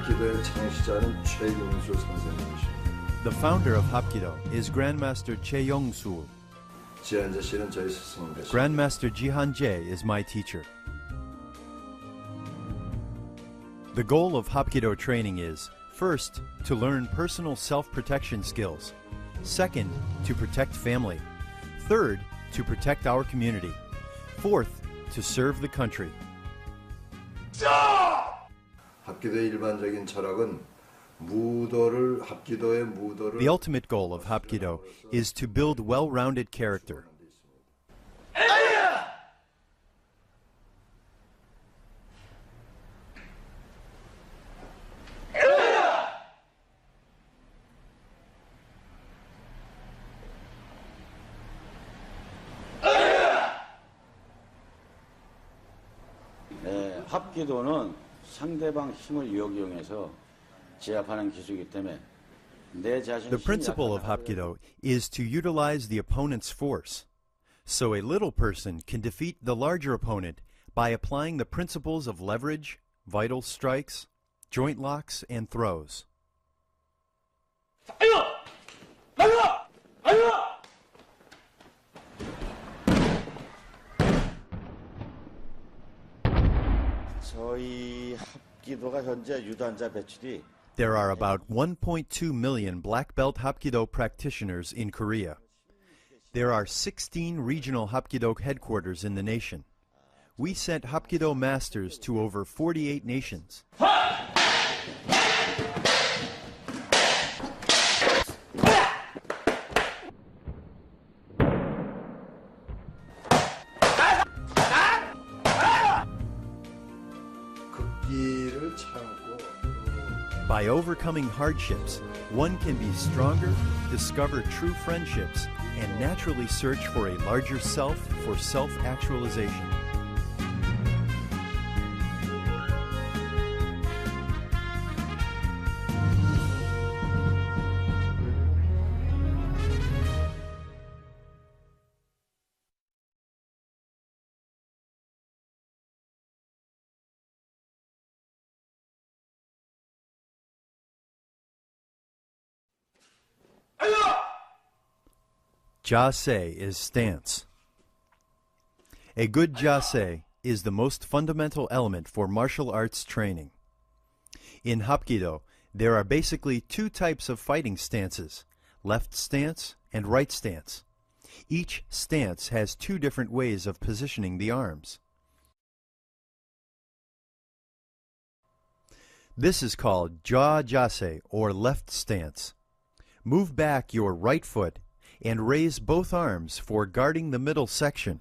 합기도의 창시자는 최용수 선생님이십니다. The founder of Hapkido is Grandmaster CHENG SOO. 지한재 씨는 저희 스승입니다. Grandmaster Jihan-jae is my teacher. The goal of Hapkido training is, first, to learn personal self-protection skills. Second, to protect family. Third, to protect our community. Fourth, to serve the country. 합기도의 일반적인 철학은 합기도의 무도를 The ultimate goal of Hapkido is to build well-rounded character. 합기도는 상대방 힘을 이용해서 제압하는 기술이기 때문에 내 자신이 The principle of Hapkido is to utilize the opponent's force. So a little person can defeat the larger opponent by applying the principles of leverage, vital strikes, joint locks, and throws. 저희 합기도가 현재 유단자 배출이 There are about 1.2 million black belt Hapkido practitioners in Korea. There are 16 regional Hapkido headquarters in the nation. We sent Hapkido masters to over 48 nations. 극기를 참고 By overcoming hardships, one can be stronger, discover true friendships, and naturally search for a larger self for self-actualization. Jase is stance. A good jase is the most fundamental element for martial arts training. In Hapkido, there are basically two types of fighting stances, left stance and right stance. Each stance has two different ways of positioning the arms. This is called ja jase, or left stance. Move back your right foot and raise both arms for guarding the middle section.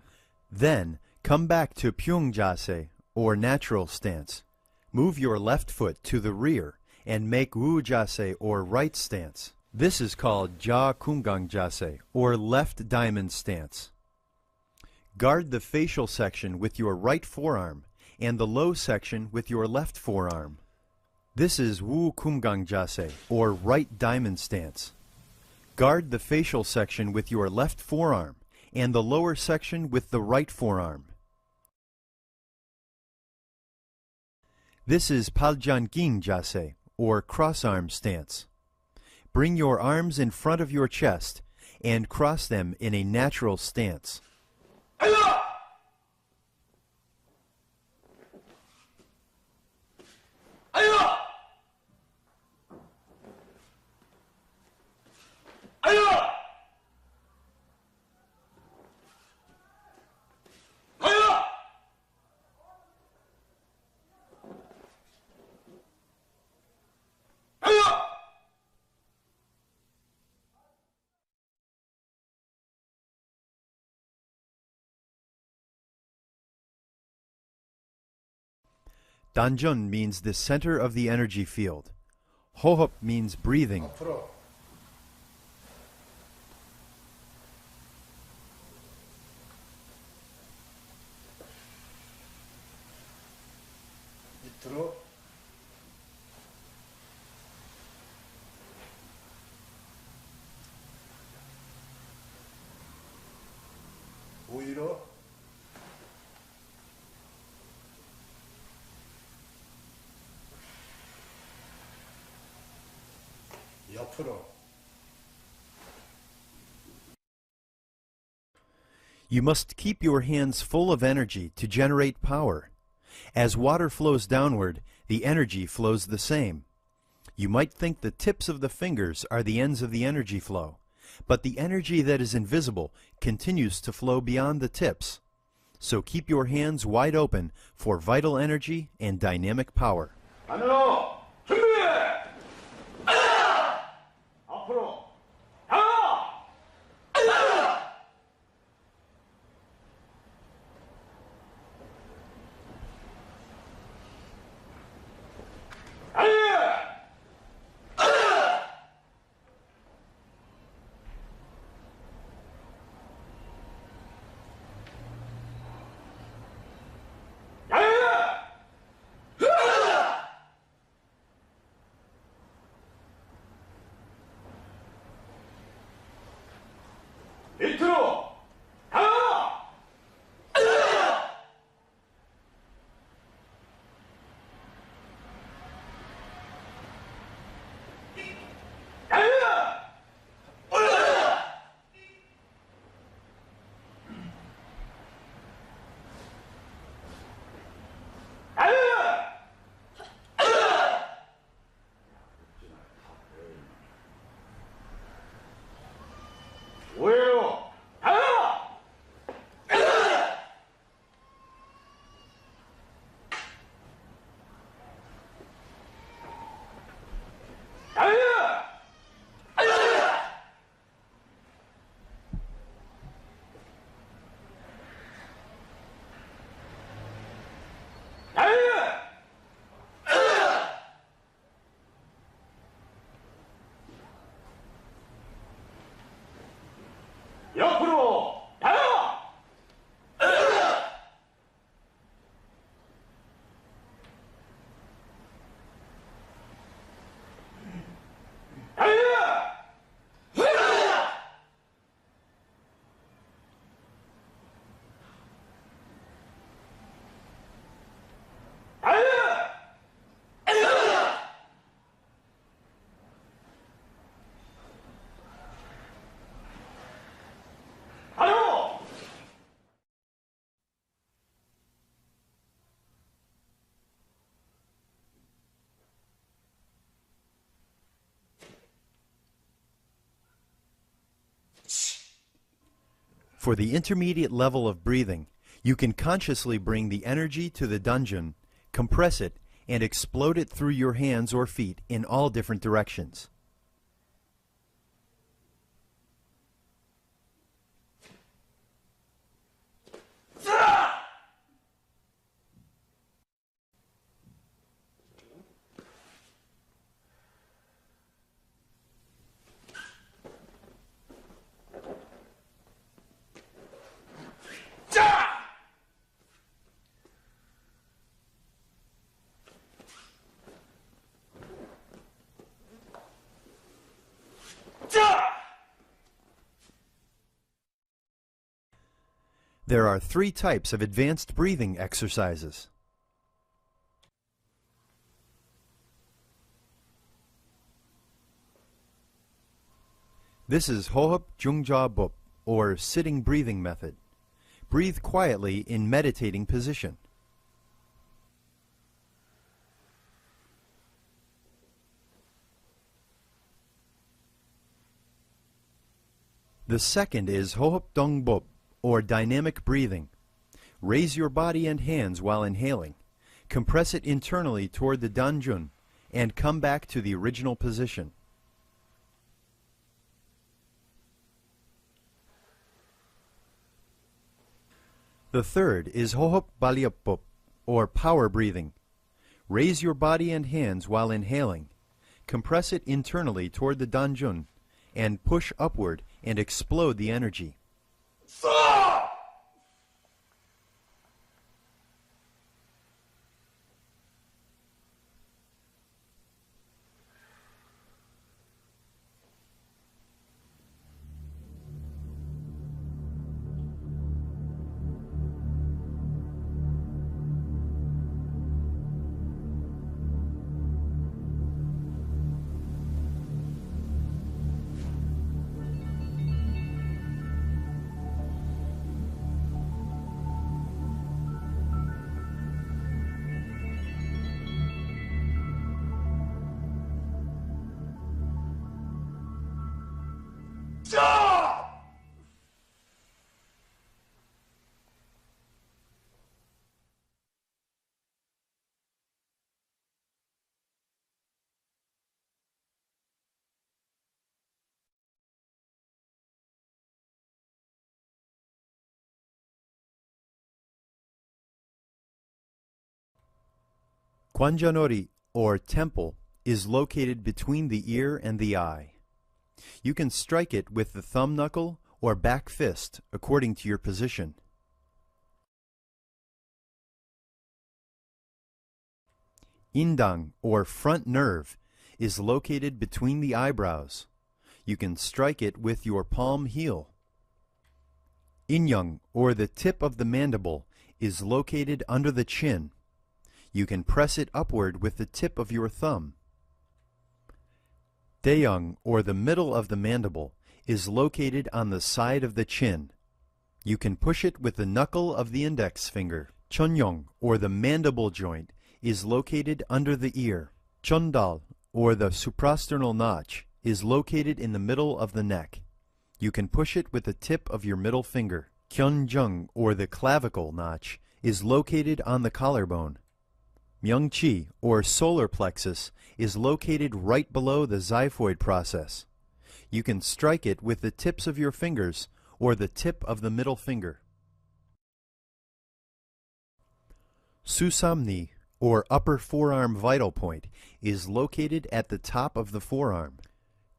Then come back to pyung jase, or natural stance. Move your left foot to the rear and make wu jase, or right stance. This is called ja kumgang jase, or left diamond stance. Guard the facial section with your right forearm and the low section with your left forearm. This is wu kumgang jase, or right diamond stance. Guard the facial section with your left forearm and the lower section with the right forearm. This is paljanking jase, or cross-arm stance. Bring your arms in front of your chest and cross them in a natural stance. Danjun means the center of the energy field. Hohop means breathing. 앞으로 밑으로 오히려 옆으로. You must keep your hands full of energy to generate power. As water flows downward, the energy flows the same. You might think the tips of the fingers are the ends of the energy flow, but the energy that is invisible continues to flow beyond the tips. So keep your hands wide open for vital energy and dynamic power. 안으로 준비! 앞으로 하나! 밑으로 하나! 오해로 하나! 옆으로 하나! 바로! For the intermediate level of breathing, you can consciously bring the energy to the dungeon, compress it, and explode it through your hands or feet in all different directions. There are 3 types of advanced breathing exercises. This is 호흡 중자법, or sitting breathing method. Breathe quietly in meditating position. The second is 호흡 동법, or dynamic breathing. Raise your body and hands while inhaling. Compress it internally toward the danjun and come back to the original position. The third is 호흡 발리업법, or power breathing. Raise your body and hands while inhaling. Compress it internally toward the danjun and push upward and explode the energy. Kwanjanori, or temple, is located between the ear and the eye. You can strike it with the thumb knuckle or back fist according to your position. Indang, or front nerve, is located between the eyebrows. You can strike it with your palm heel. Inyang, or the tip of the mandible, is located under the chin. You can press it upward with the tip of your thumb. Daeung, or the middle of the mandible, is located on the side of the chin. You can push it with the knuckle of the index finger. Chonyeong, or the mandible joint, is located under the ear. Chondal, or the suprasternal notch, is located in the middle of the neck. You can push it with the tip of your middle finger. Kyeonjung, or the clavicle notch, is located on the collarbone. Myungchi, or solar plexus, is located right below the xiphoid process. You can strike it with the tips of your fingers or the tip of the middle finger. Susamni, or upper forearm vital point, is located at the top of the forearm.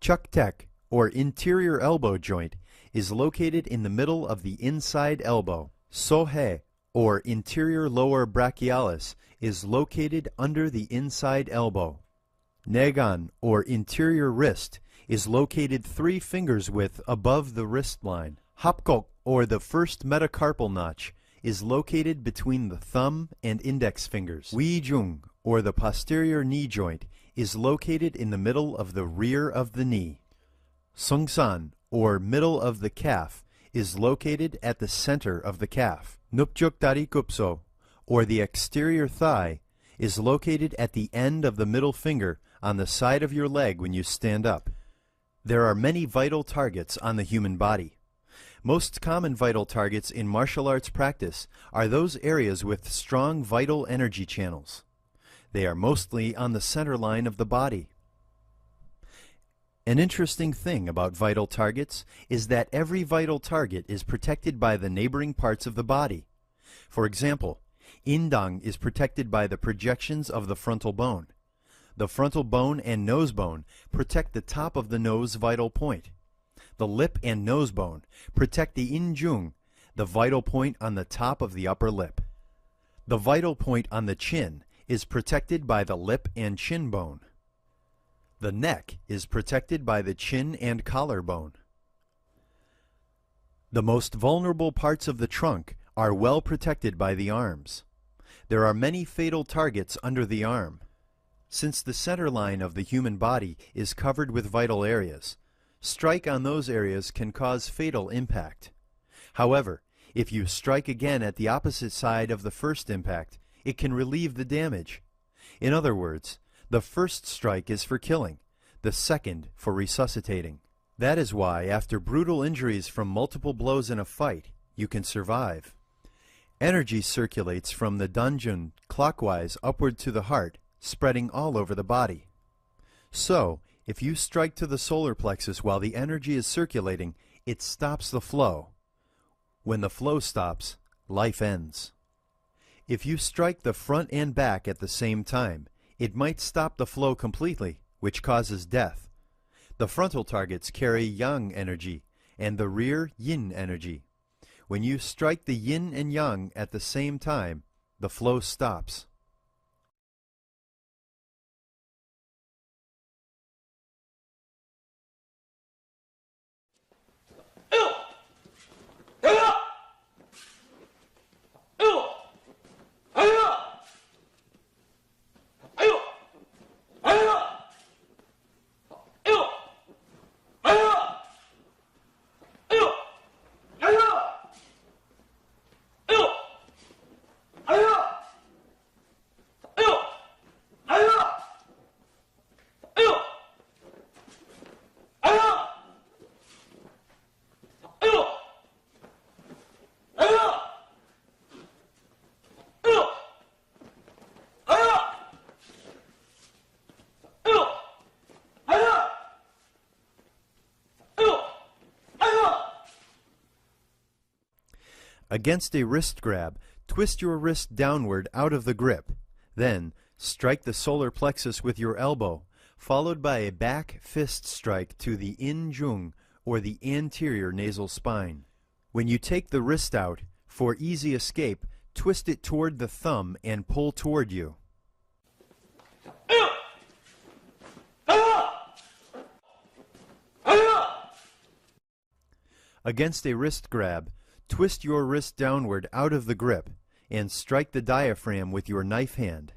Chuktek, or interior elbow joint, is located in the middle of the inside elbow. Sohae, or interior lower brachialis, is located under the inside elbow. Naegan, or interior wrist, is located 3 fingers width above the wrist line. Hapkok, or the first metacarpal notch, is located between the thumb and index fingers. Wijung, or the posterior knee joint, is located in the middle of the rear of the knee. Sungsan, or middle of the calf, is located at the center of the calf. Nupjuk Darikupso, or the exterior thigh, is located at the end of the middle finger on the side of your leg when you stand up. There are many vital targets on the human body. Most common vital targets in martial arts practice are those areas with strong vital energy channels. They are mostly on the center line of the body. An interesting thing about vital targets is that every vital target is protected by the neighboring parts of the body. For example, Indang is protected by the projections of the frontal bone. The frontal bone and nose bone protect the top of the nose vital point. The lip and nose bone protect the injung, the vital point on the top of the upper lip. The vital point on the chin is protected by the lip and chin bone. The neck is protected by the chin and collarbone. The most vulnerable parts of the trunk are well protected by the arms. There are many fatal targets under the arm. Since the center line of the human body is covered with vital areas, strike on those areas can cause fatal impact. However, if you strike again at the opposite side of the first impact, it can relieve the damage. In other words, the first strike is for killing, the second for resuscitating. That is why, after brutal injuries from multiple blows in a fight, you can survive. Energy circulates from the danjun clockwise upward to the heart, spreading all over the body. So, if you strike to the solar plexus while the energy is circulating, it stops the flow. When the flow stops, life ends. If you strike the front and back at the same time, it might stop the flow completely, which causes death. The frontal targets carry yang energy, and the rear yin energy. When you strike the yin and yang at the same time, the flow stops. Against a wrist grab, twist your wrist downward out of the grip. Then, strike the solar plexus with your elbow, followed by a back fist strike to the in-jung, or the anterior nasal spine. When you take the wrist out, for easy escape, twist it toward the thumb and pull toward you. Against a wrist grab, twist your wrist downward out of the grip and strike the diaphragm with your knife hand.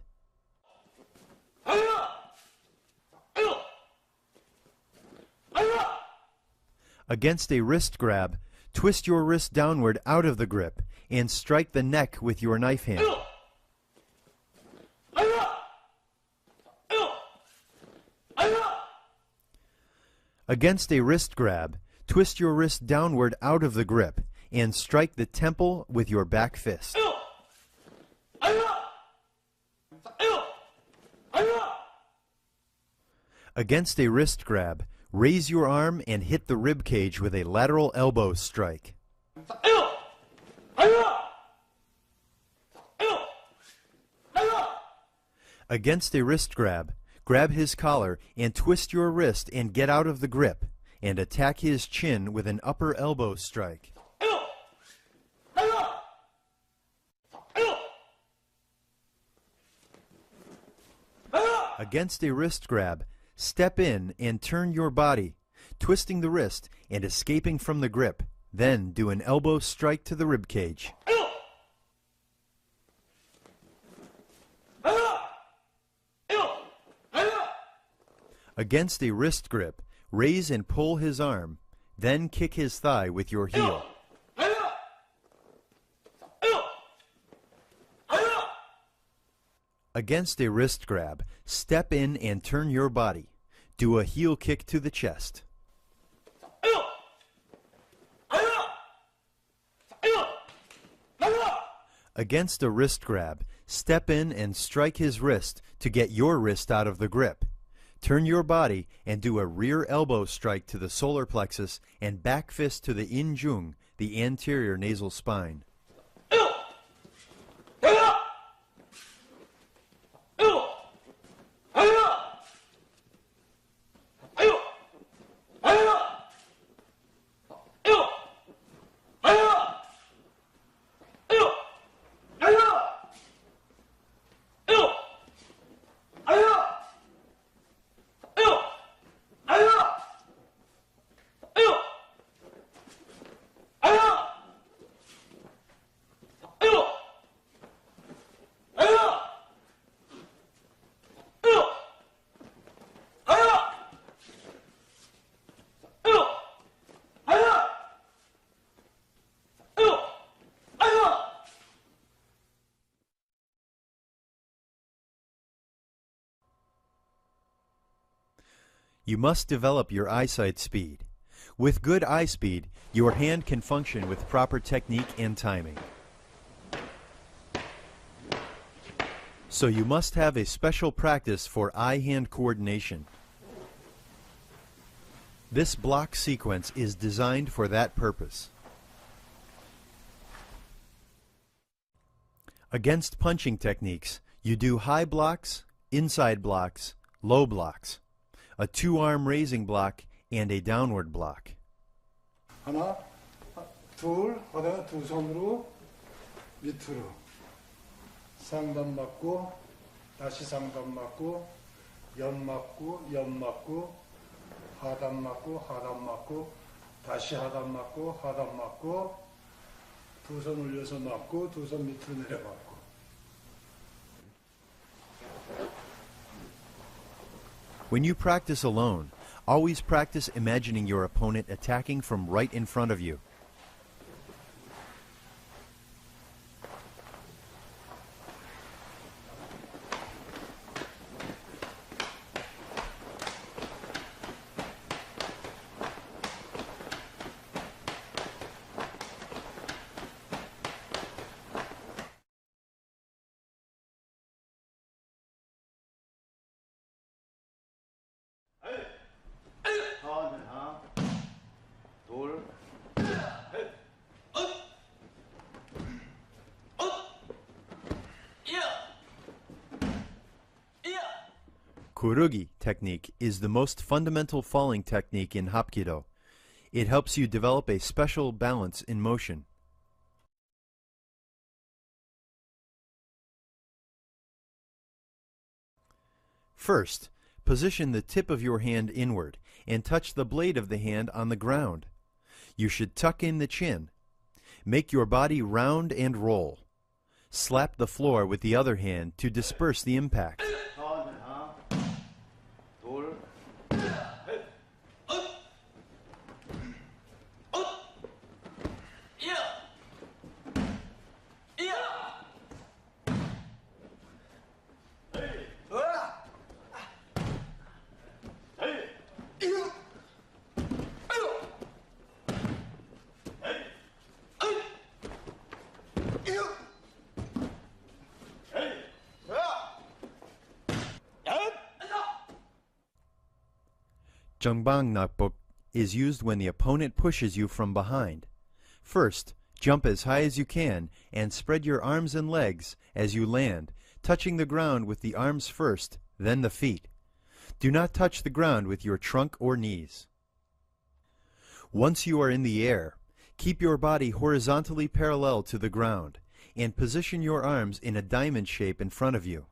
Against a wrist grab, twist your wrist downward out of the grip and strike the neck with your knife hand. Against a wrist grab, twist your wrist downward out of the grip and strike the temple with your back fist. Against a wrist grab, raise your arm and hit the rib cage with a lateral elbow strike. Against a wrist grab, grab his collar and twist your wrist and get out of the grip, and attack his chin with an upper elbow strike. Against a wrist grab, step in and turn your body, twisting the wrist and escaping from the grip. Then do an elbow strike to the rib cage. Against a wrist grip, raise and pull his arm, then kick his thigh with your heel. Against a wrist grab, step in and turn your body. Do a heel kick to the chest. Against a wrist grab, step in and strike his wrist to get your wrist out of the grip. Turn your body and do a rear elbow strike to the solar plexus and back fist to the in-jung, the anterior nasal spine. You must develop your eyesight speed. With good eye speed, your hand can function with proper technique and timing. So you must have a special practice for eye-hand coordination. This block sequence is designed for that purpose. Against punching techniques, you do high blocks, inside blocks, low blocks, a two-arm raising block, and a downward block. 하나, 둘, 하다가 두 손으로 밑으로 상단 맞고 다시 상단 맞고 옆 맞고 옆 맞고 하단 맞고 하단 맞고 다시 하단 맞고 하단 맞고 두 손 올려서 맞고 두 손 밑으로 내려 맞고. When you practice alone, always practice imagining your opponent attacking from right in front of you. 하나, 둘, Kurugi technique is the most fundamental falling technique in Hapkido. It helps you develop a special balance in motion. First, position the tip of your hand inward and touch the blade of the hand on the ground. You should tuck in the chin. Make your body round and roll. Slap the floor with the other hand to disperse the impact. 하나, 둘, Jeongbang nakbok is used when the opponent pushes you from behind. First, jump as high as you can and spread your arms and legs as you land, touching the ground with the arms first, then the feet. Do not touch the ground with your trunk or knees. Once you are in the air, keep your body horizontally parallel to the ground and position your arms in a diamond shape in front of you.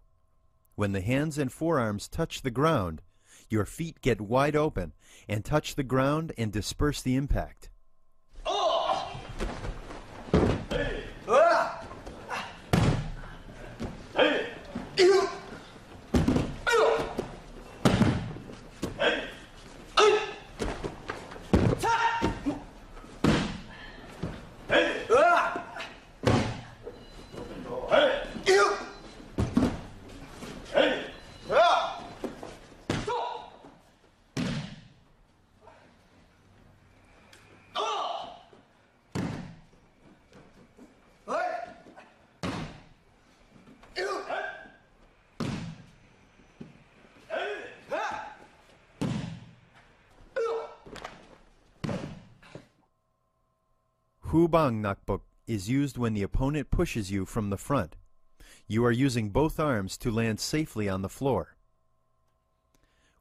When the hands and forearms touch the ground, your feet get wide open and touch the ground and disperse the impact. Hubang nakbok is used when the opponent pushes you from the front. You are using both arms to land safely on the floor.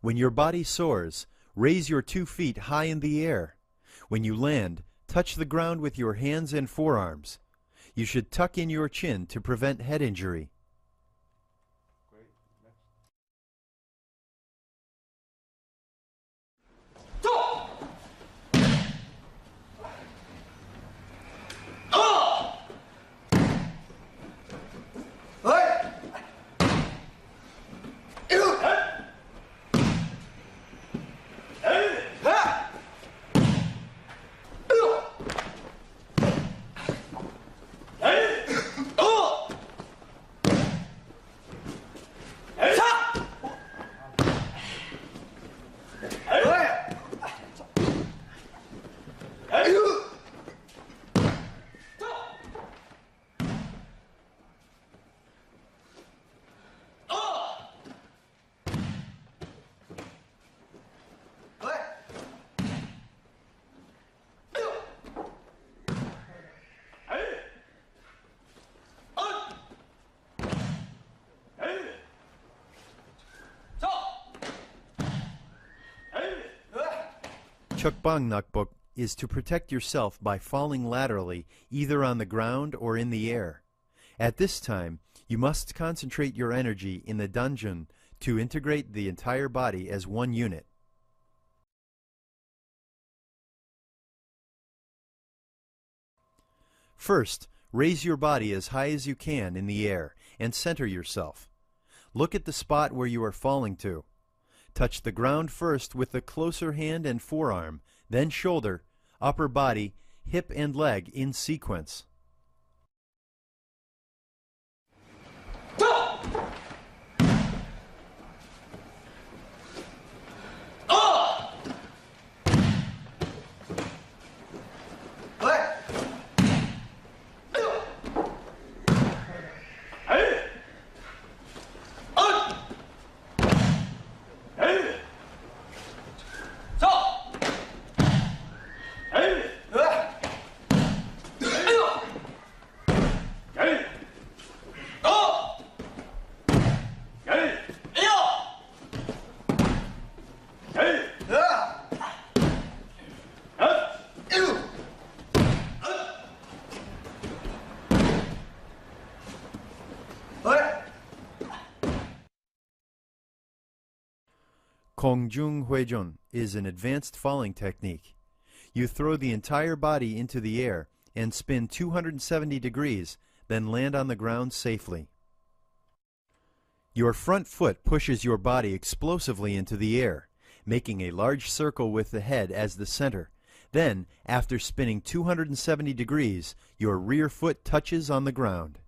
When your body soars, raise your 2 feet high in the air. When you land, touch the ground with your hands and forearms. You should tuck in your chin to prevent head injury. Chukbang nakbok is to protect yourself by falling laterally, either on the ground or in the air. At this time, you must concentrate your energy in the dungeon to integrate the entire body as one unit. First, raise your body as high as you can in the air and center yourself. Look at the spot where you are falling to. Touch the ground first with the closer hand and forearm, then shoulder, upper body, hip and leg in sequence. 공중 회전 is an advanced falling technique. You throw the entire body into the air and spin 270 degrees, then land on the ground safely. Your front foot pushes your body explosively into the air, making a large circle with the head as the center. Then, after spinning 270 degrees, your rear foot touches on the ground.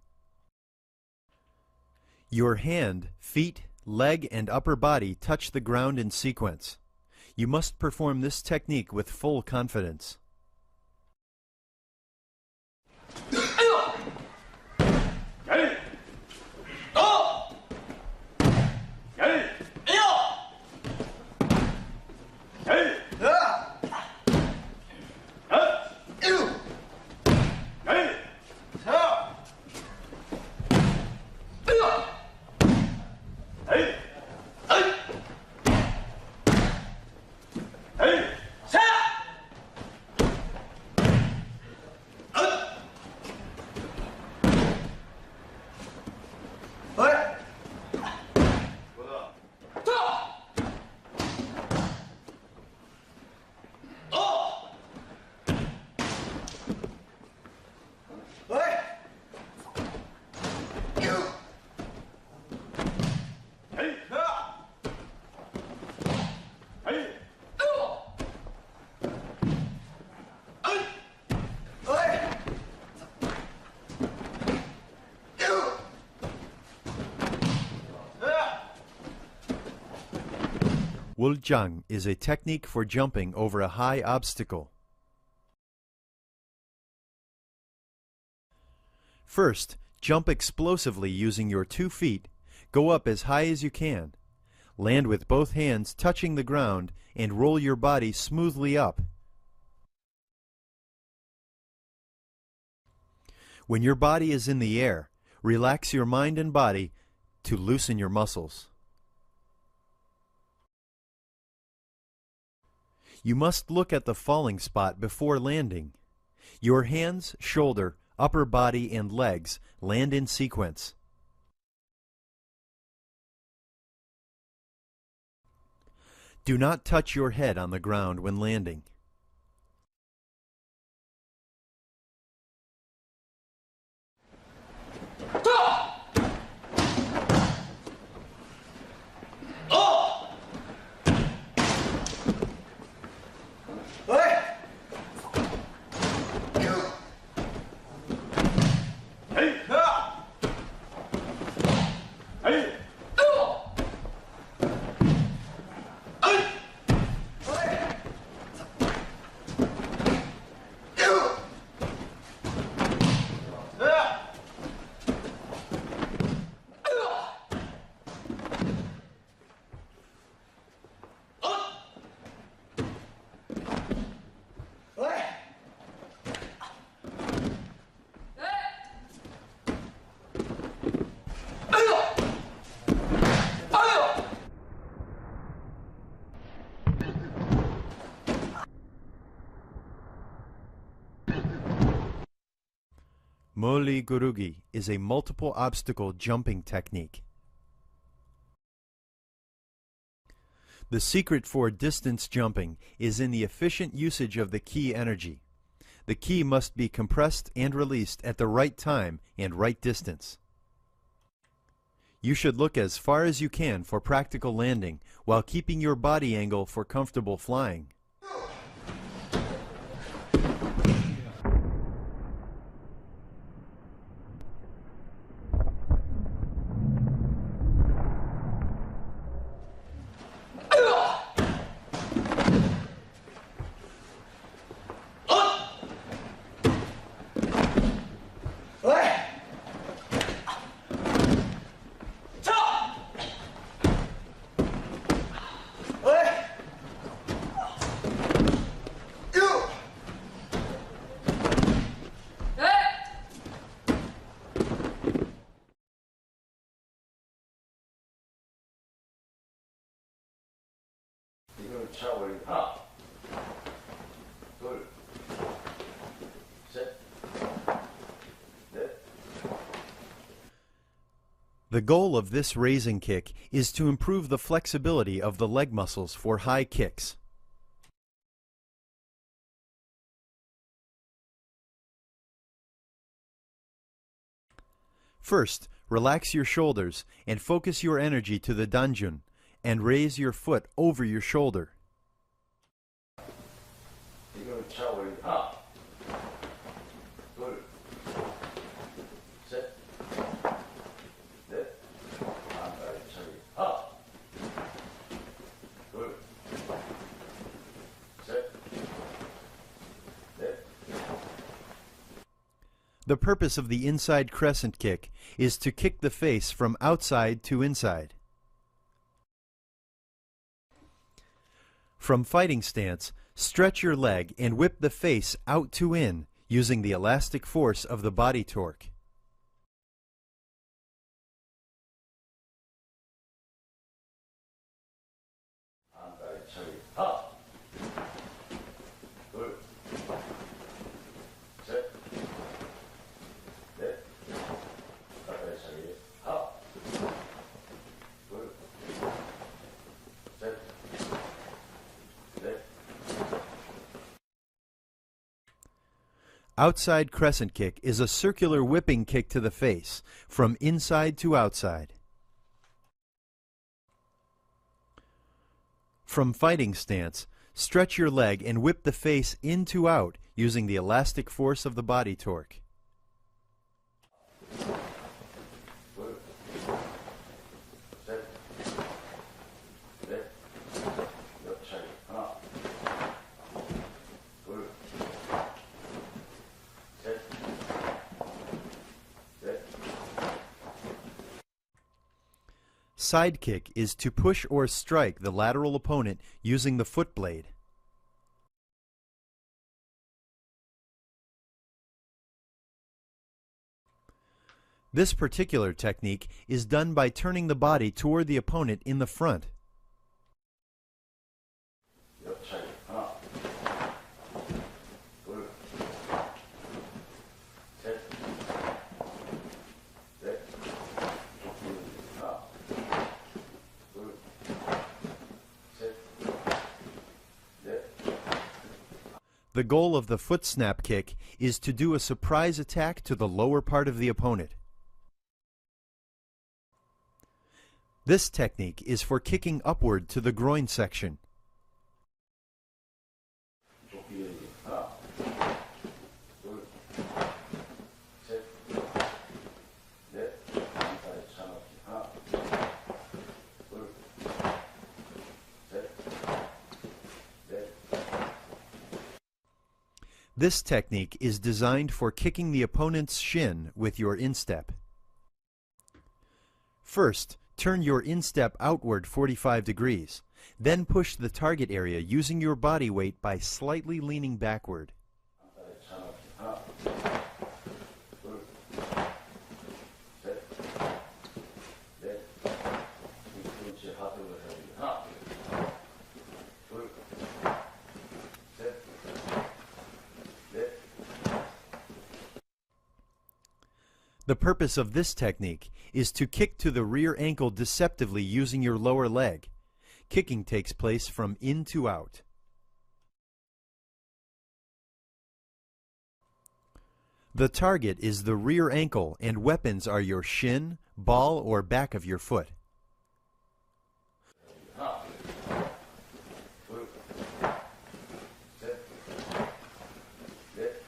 Your hand, feet, leg, and upper body touch the ground in sequence. You must perform this technique with full confidence. Wuljang is a technique for jumping over a high obstacle. First, jump explosively using your 2 feet. Go up as high as you can. Land with both hands touching the ground and roll your body smoothly up. When your body is in the air, relax your mind and body to loosen your muscles. You must look at the falling spot before landing. Your hands, shoulder, upper body, and legs land in sequence. Do not touch your head on the ground when landing. Moli gurugi is a multiple obstacle jumping technique. The secret for distance jumping is in the efficient usage of the ki energy. The ki must be compressed and released at the right time and right distance. You should look as far as you can for practical landing while keeping your body angle for comfortable flying. 차 올리 하나, 둘, 셋, 넷. The goal of this raising kick is to improve the flexibility of the leg muscles for high kicks. First, relax your shoulders and focus your energy to the danjun, and raise your foot over your shoulder. 이걸 차 올리. 하나, 둘, 셋, 넷, 안가리 차기. 하나, 둘, 셋, 넷. The purpose of the inside crescent kick is to kick the face from outside to inside. From fighting stance, stretch your leg and whip the face out to in using the elastic force of the body torque. 안가리 차기. 하나, 둘, 셋, 넷, 안가리 차기. 하나, 둘, 셋, 넷. Outside crescent kick is a circular whipping kick to the face from inside to outside. From fighting stance, stretch your leg and whip the face in to out using the elastic force of the body torque. 둘, 셋, 넷, 옆차기. 하나, 둘, 셋, 넷. Side kick is to push or strike the lateral opponent using the foot blade. This particular technique is done by turning the body toward the opponent in the front. 옆차기. 하나, 둘, 셋, 넷. 하나, 둘, 셋, 넷. The goal of the foot snap kick is to do a surprise attack to the lower part of the opponent. This technique is for kicking upward to the groin section. 좁기 열기. 하나, 둘, 셋, 넷. 안가리 차 넣기. 하나, 둘, 셋, 넷. This technique is designed for kicking the opponent's shin with your instep. First, turn your instep outward 45 degrees. Then push the target area using your body weight by slightly leaning backward. 안가리 차 넣기. 하나, 둘, 셋, 넷. 뒤꿈치 하트를 해주기. 하나, 둘, 셋, 넷. The purpose of this technique is to kick to the rear ankle deceptively using your lower leg. Kicking takes place from in to out. The target is the rear ankle and weapons are your shin, ball, or back of your foot. 하나, 둘, 셋, 넷.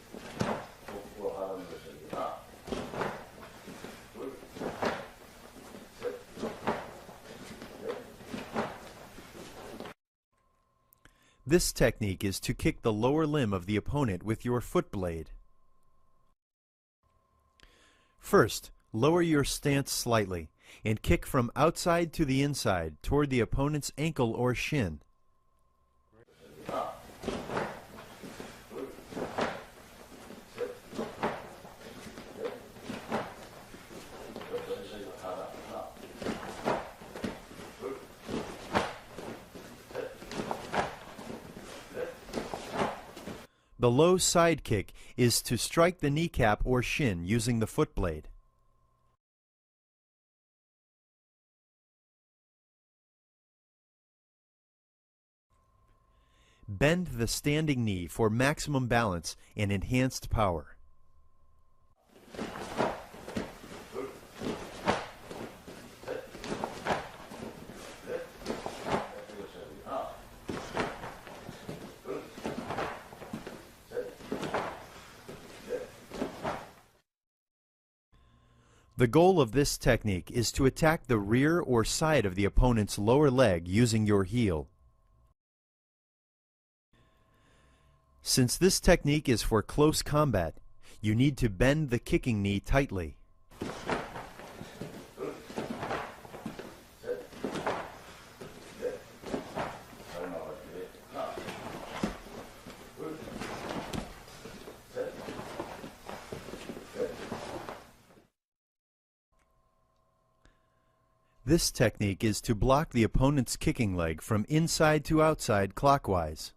복부 하는 것이. 하나, 둘, 셋, 넷. This technique is to kick the lower limb of the opponent with your foot blade. First, lower your stance slightly and kick from outside to the inside toward the opponent's ankle or shin. 하나, 둘, 셋, 넷. 옆전시 하나, 하나, 둘, 셋, 넷. The low side kick is to strike the kneecap or shin using the foot blade. Bend the standing knee for maximum balance and enhanced power. The goal of this technique is to attack the rear or side of the opponent's lower leg using your heel. Since this technique is for close combat, you need to bend the kicking knee tightly. This technique is to block the opponent's kicking leg from inside to outside clockwise.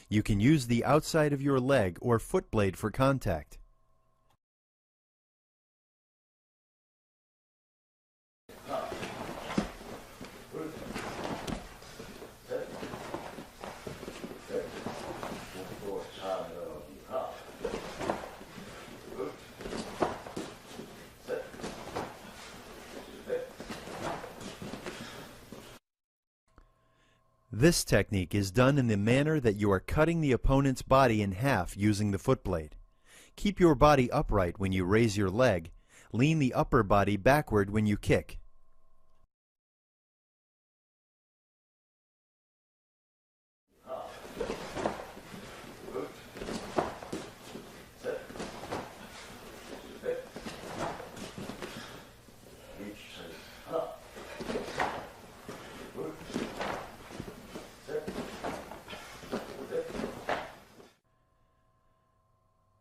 You can use the outside of your leg or foot blade for contact. This technique is done in the manner that you are cutting the opponent's body in half using the foot blade. Keep your body upright when you raise your leg. Lean the upper body backward when you kick.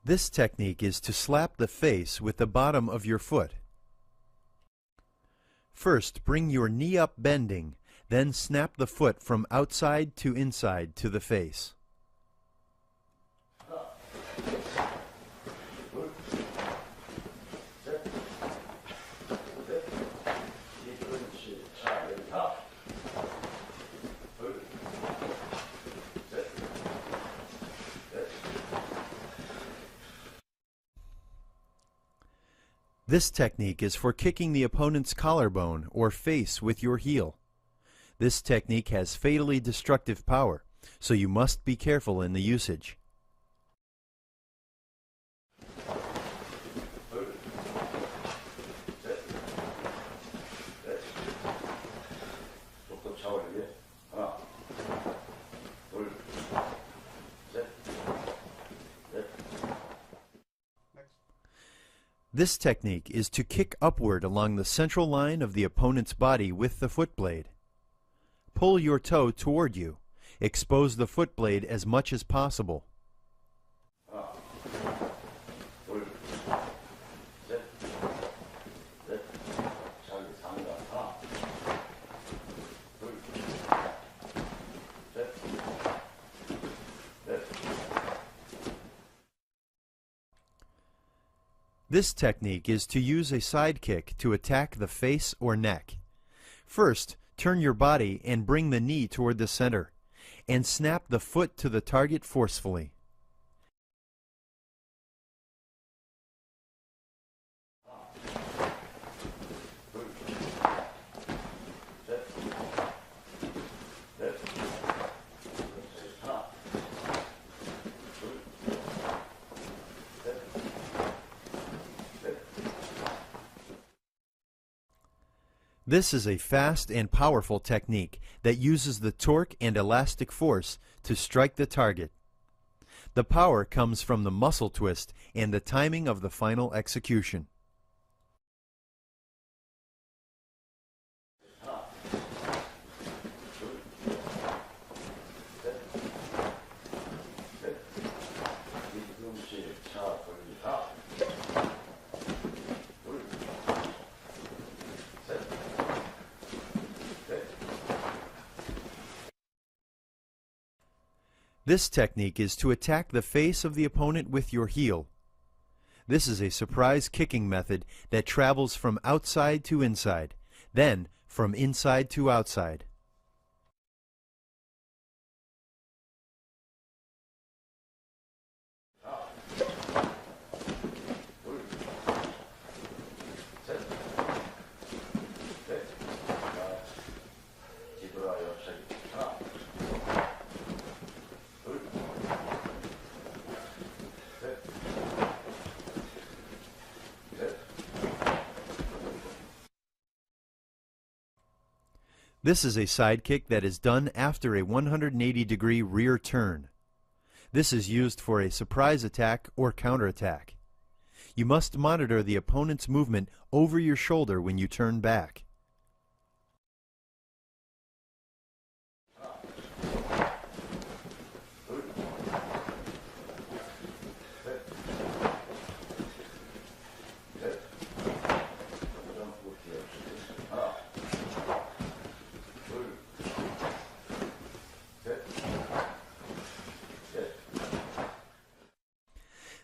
This technique is to slap the face with the bottom of your foot. First, bring your knee up bending, then snap the foot from outside to inside to the face. This technique is for kicking the opponent's collarbone or face with your heel. This technique has fatally destructive power, so you must be careful in the usage. This technique is to kick upward along the central line of the opponent's body with the foot blade. Pull your toe toward you. Expose the foot blade as much as possible. This technique is to use a side kick to attack the face or neck. First, turn your body and bring the knee toward the center, and snap the foot to the target forcefully. This is a fast and powerful technique that uses the torque and elastic force to strike the target. The power comes from the muscle twist and the timing of the final execution. This technique is to attack the face of the opponent with your heel. This is a surprise kicking method that travels from outside to inside, then from inside to outside. This is a side kick that is done after a 180-degree rear turn. This is used for a surprise attack or counterattack. You must monitor the opponent's movement over your shoulder when you turn back.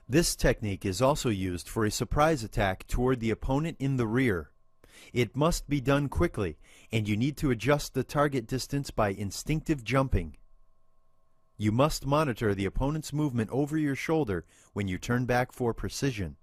This technique is also used for a surprise attack toward the opponent in the rear. It must be done quickly, and you need to adjust the target distance by instinctive jumping. You must monitor the opponent's movement over your shoulder when you turn back for precision.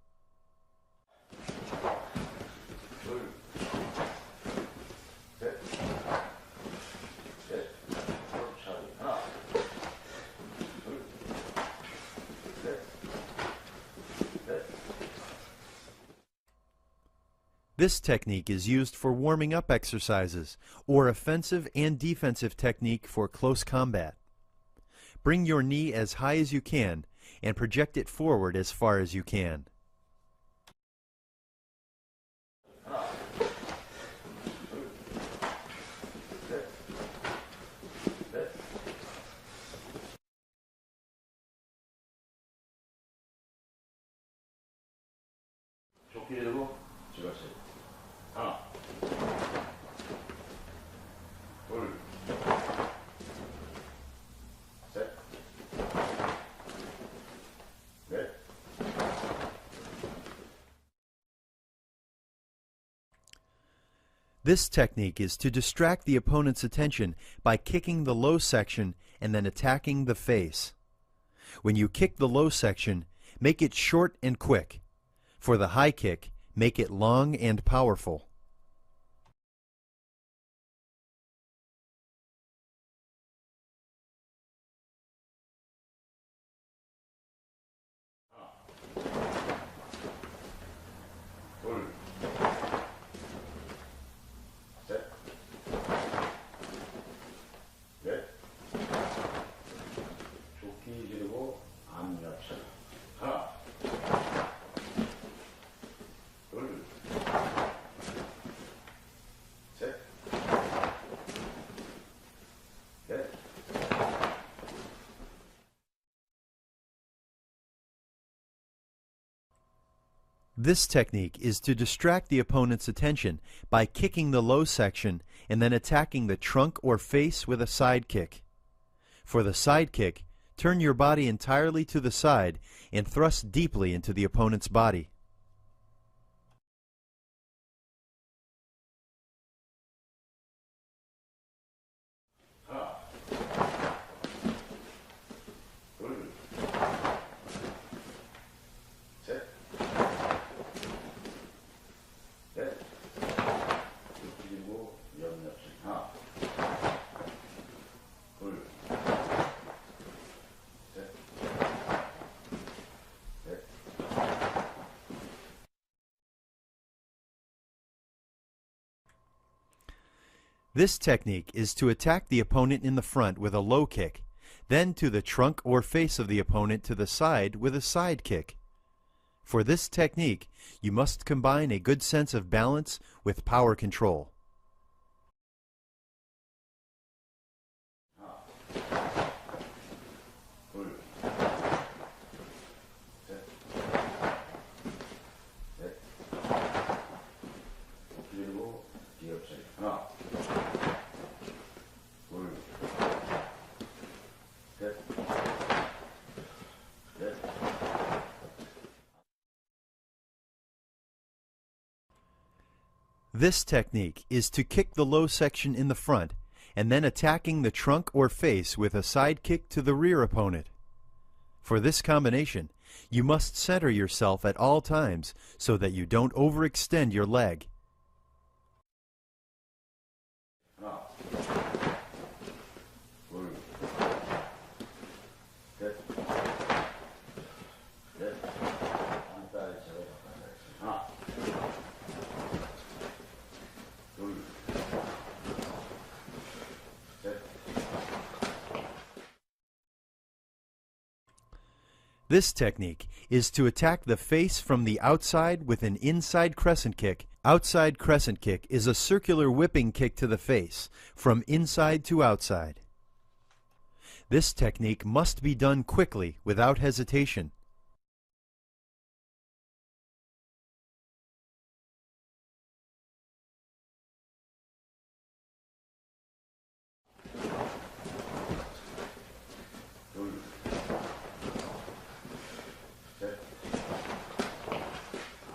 This technique is used for warming up exercises or offensive and defensive technique for close combat. Bring your knee as high as you can and project it forward as far as you can. 조끼 들고 집어세요. 하나, 둘, 셋, 넷. This technique is to distract the opponent's attention by kicking the low section and then attacking the face. When you kick the low section, make it short and quick. For the high kick, make it long and powerful. 둘, 셋, 넷. 조끼 지르고 암약차. 하나, 둘, 셋, 넷. This technique is to distract the opponent's attention by kicking the low section and then attacking the trunk or face with a side kick. For the side kick, turn your body entirely to the side and thrust deeply into the opponent's body. 하나, 둘, 셋, 넷. 조끼 들고 옆옆씩. 하나, 둘, 셋, 넷. This technique is to attack the opponent in the front with a low kick, then to the trunk or face of the opponent to the side with a side kick. For this technique, you must combine a good sense of balance with power control. 둘, 셋, 넷. 조끼 들고 뒤엎차기. 하나, 둘, 셋, 넷. This technique is to kick the low section in the front and then attacking the trunk or face with a side kick to the rear opponent. For this combination, you must center yourself at all times so that you don't overextend your leg. 하나, 둘, 셋, 넷. 한 다리 제가 바꿔야지. 하나, 둘, This technique is to attack the face from the outside with an inside crescent kick. Outside crescent kick is a circular whipping kick to the face from inside to outside. This technique must be done quickly without hesitation.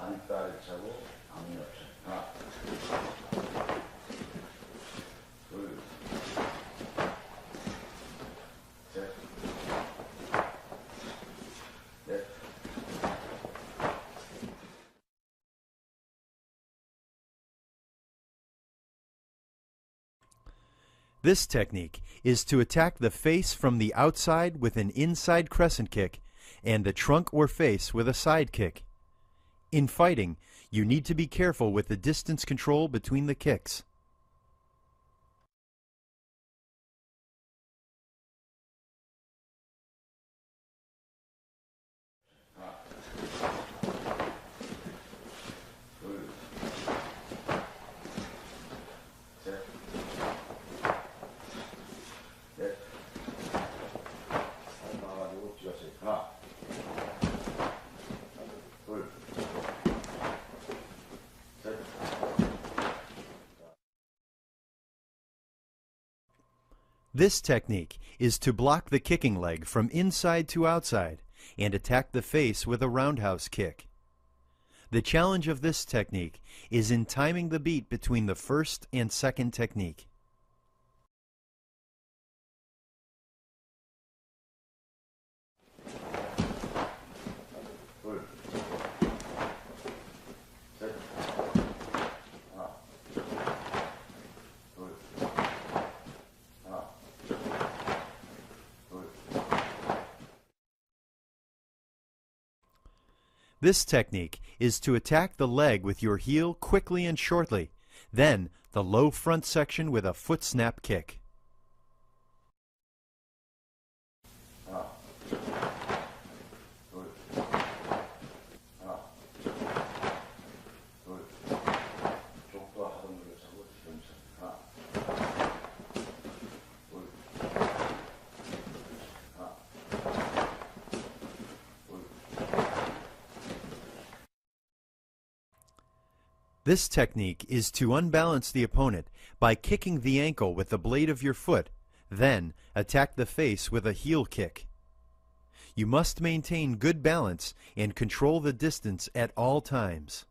안다리 차고 앞옆 하나 둘 셋 넷 This technique is to attack the face from the outside with an inside crescent kick and the trunk or face with a side kick. In fighting, you need to be careful with the distance control between the kicks. This technique is to block the kicking leg from inside to outside and attack the face with a roundhouse kick. The challenge of this technique is in timing the beat between the first and second technique. This technique is to attack the leg with your heel quickly and shortly, then the low front section with a foot snap kick. This technique is to unbalance the opponent by kicking the ankle with the blade of your foot, then attack the face with a heel kick. You must maintain good balance and control the distance at all times.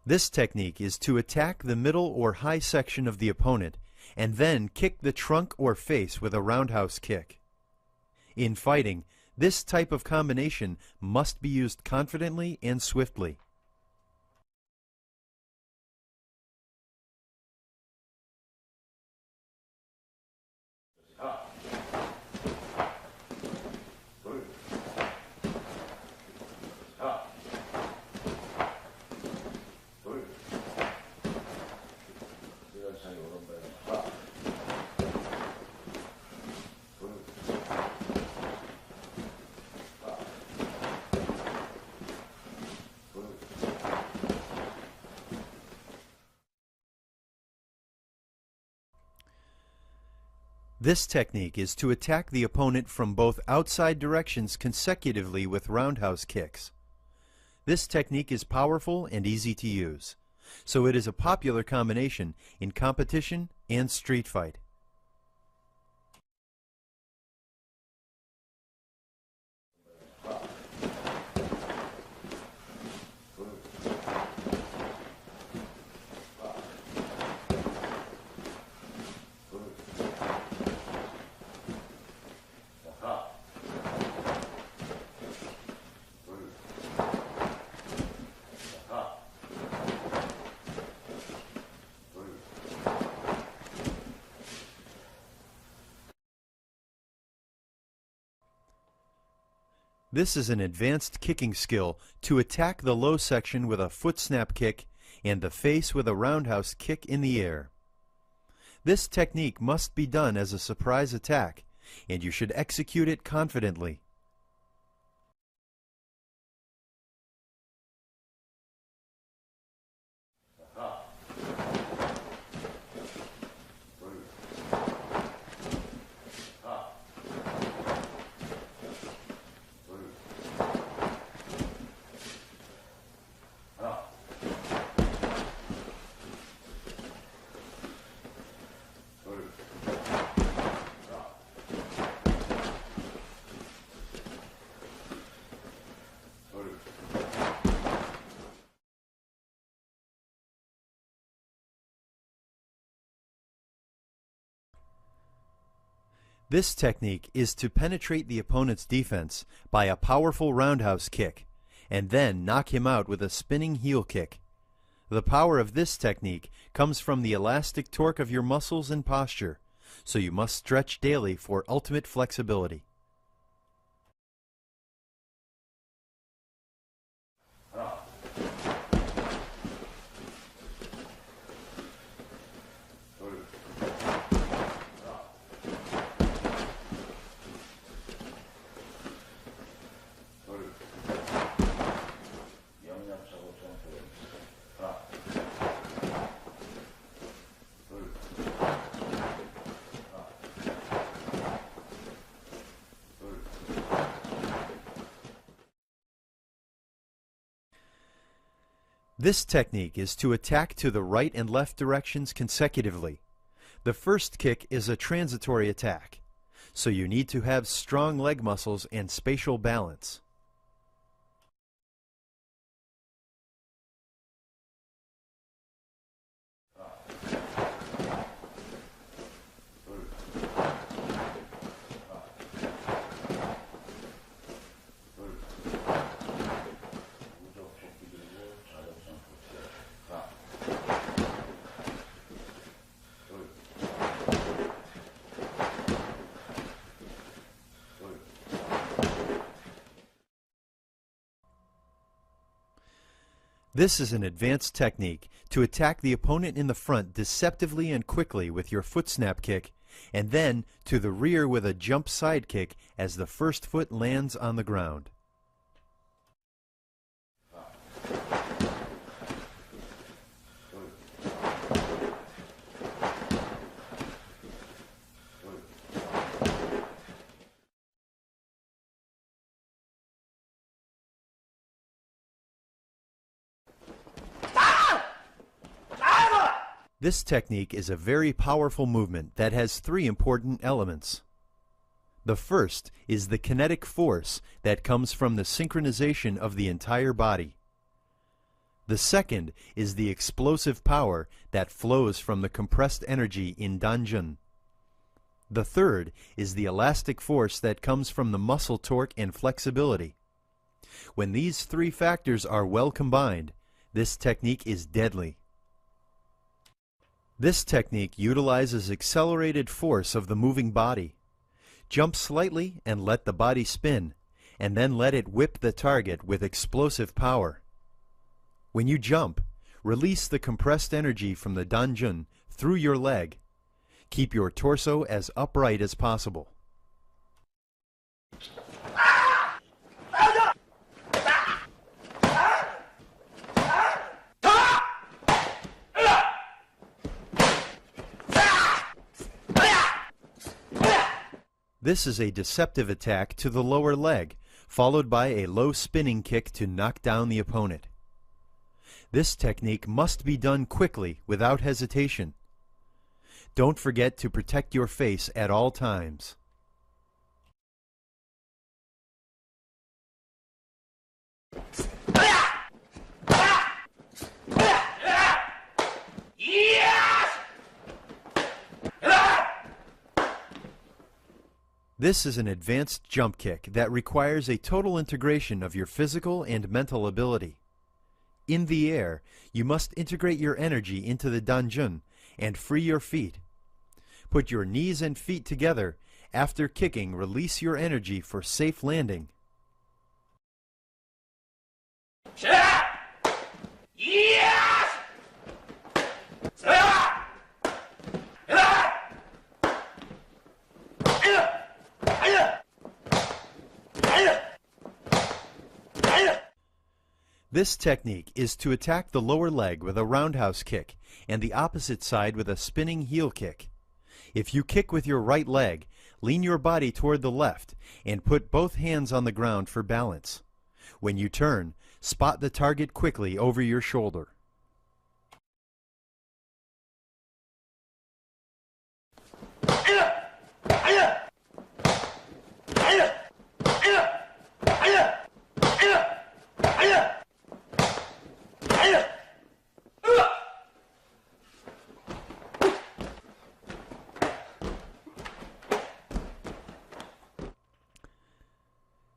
This technique is to attack the middle or high section of the opponent and then kick the trunk or face with a roundhouse kick. In fighting, this type of combination must be used confidently and swiftly. This technique is to attack the opponent from both outside directions consecutively with roundhouse kicks. This technique is powerful and easy to use, so it is a popular combination in competition and street fight. 둘, This is an advanced kicking skill to attack the low section with a foot snap kick and the face with a roundhouse kick in the air. This technique must be done as a surprise attack, and you should execute it confidently. This technique is to penetrate the opponent's defense by a powerful roundhouse kick, and then knock him out with a spinning heel kick. The power of this technique comes from the elastic torque of your muscles and posture, so you must stretch daily for ultimate flexibility. This technique is to attack to the right and left directions consecutively. The first kick is a transitory attack, so you need to have strong leg muscles and spatial balance. This is an advanced technique to attack the opponent in the front deceptively and quickly with your foot snap kick, and then to the rear with a jump side kick as the first foot lands on the ground. This technique is a very powerful movement that has three important elements. The first is the kinetic force that comes from the synchronization of the entire body. The second is the explosive power that flows from the compressed energy in danjun. The third is the elastic force that comes from the muscle torque and flexibility. When these three factors are well combined, this technique is deadly. This technique utilizes accelerated force of the moving body. Jump slightly and let the body spin, and then let it whip the target with explosive power. When you jump, release the compressed energy from the danjun through your leg. Keep your torso as upright as possible. This is a deceptive attack to the lower leg, followed by a low spinning kick to knock down the opponent. This technique must be done quickly without hesitation. Don't forget to protect your face at all times. This is an advanced jump kick that requires a total integration of your physical and mental ability. In the air, you must integrate your energy into the danjun and free your feet. Put your knees and feet together. After kicking, release your energy for safe landing. This technique is to attack the lower leg with a roundhouse kick and the opposite side with a spinning heel kick. If you kick with your right leg, lean your body toward the left and put both hands on the ground for balance. When you turn, spot the target quickly over your shoulder.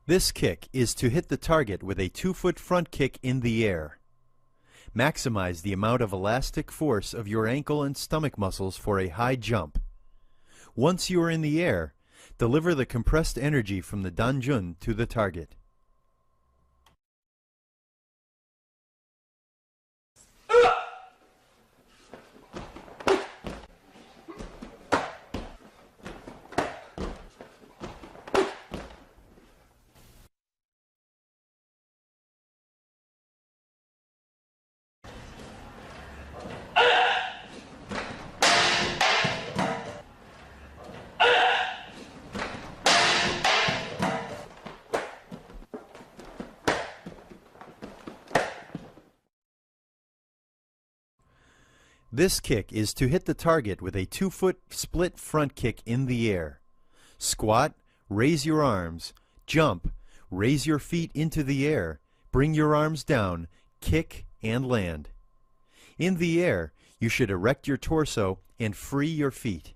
This kick is to hit the target with a 2-foot front kick in the air. Maximize the amount of elastic force of your ankle and stomach muscles for a high jump. Once you are in the air, deliver the compressed energy from the danjun to the target. This kick is to hit the target with a 2-foot split front kick in the air. Squat, raise your arms, jump, raise your feet into the air, bring your arms down, kick, and land. In the air, you should erect your torso and free your feet.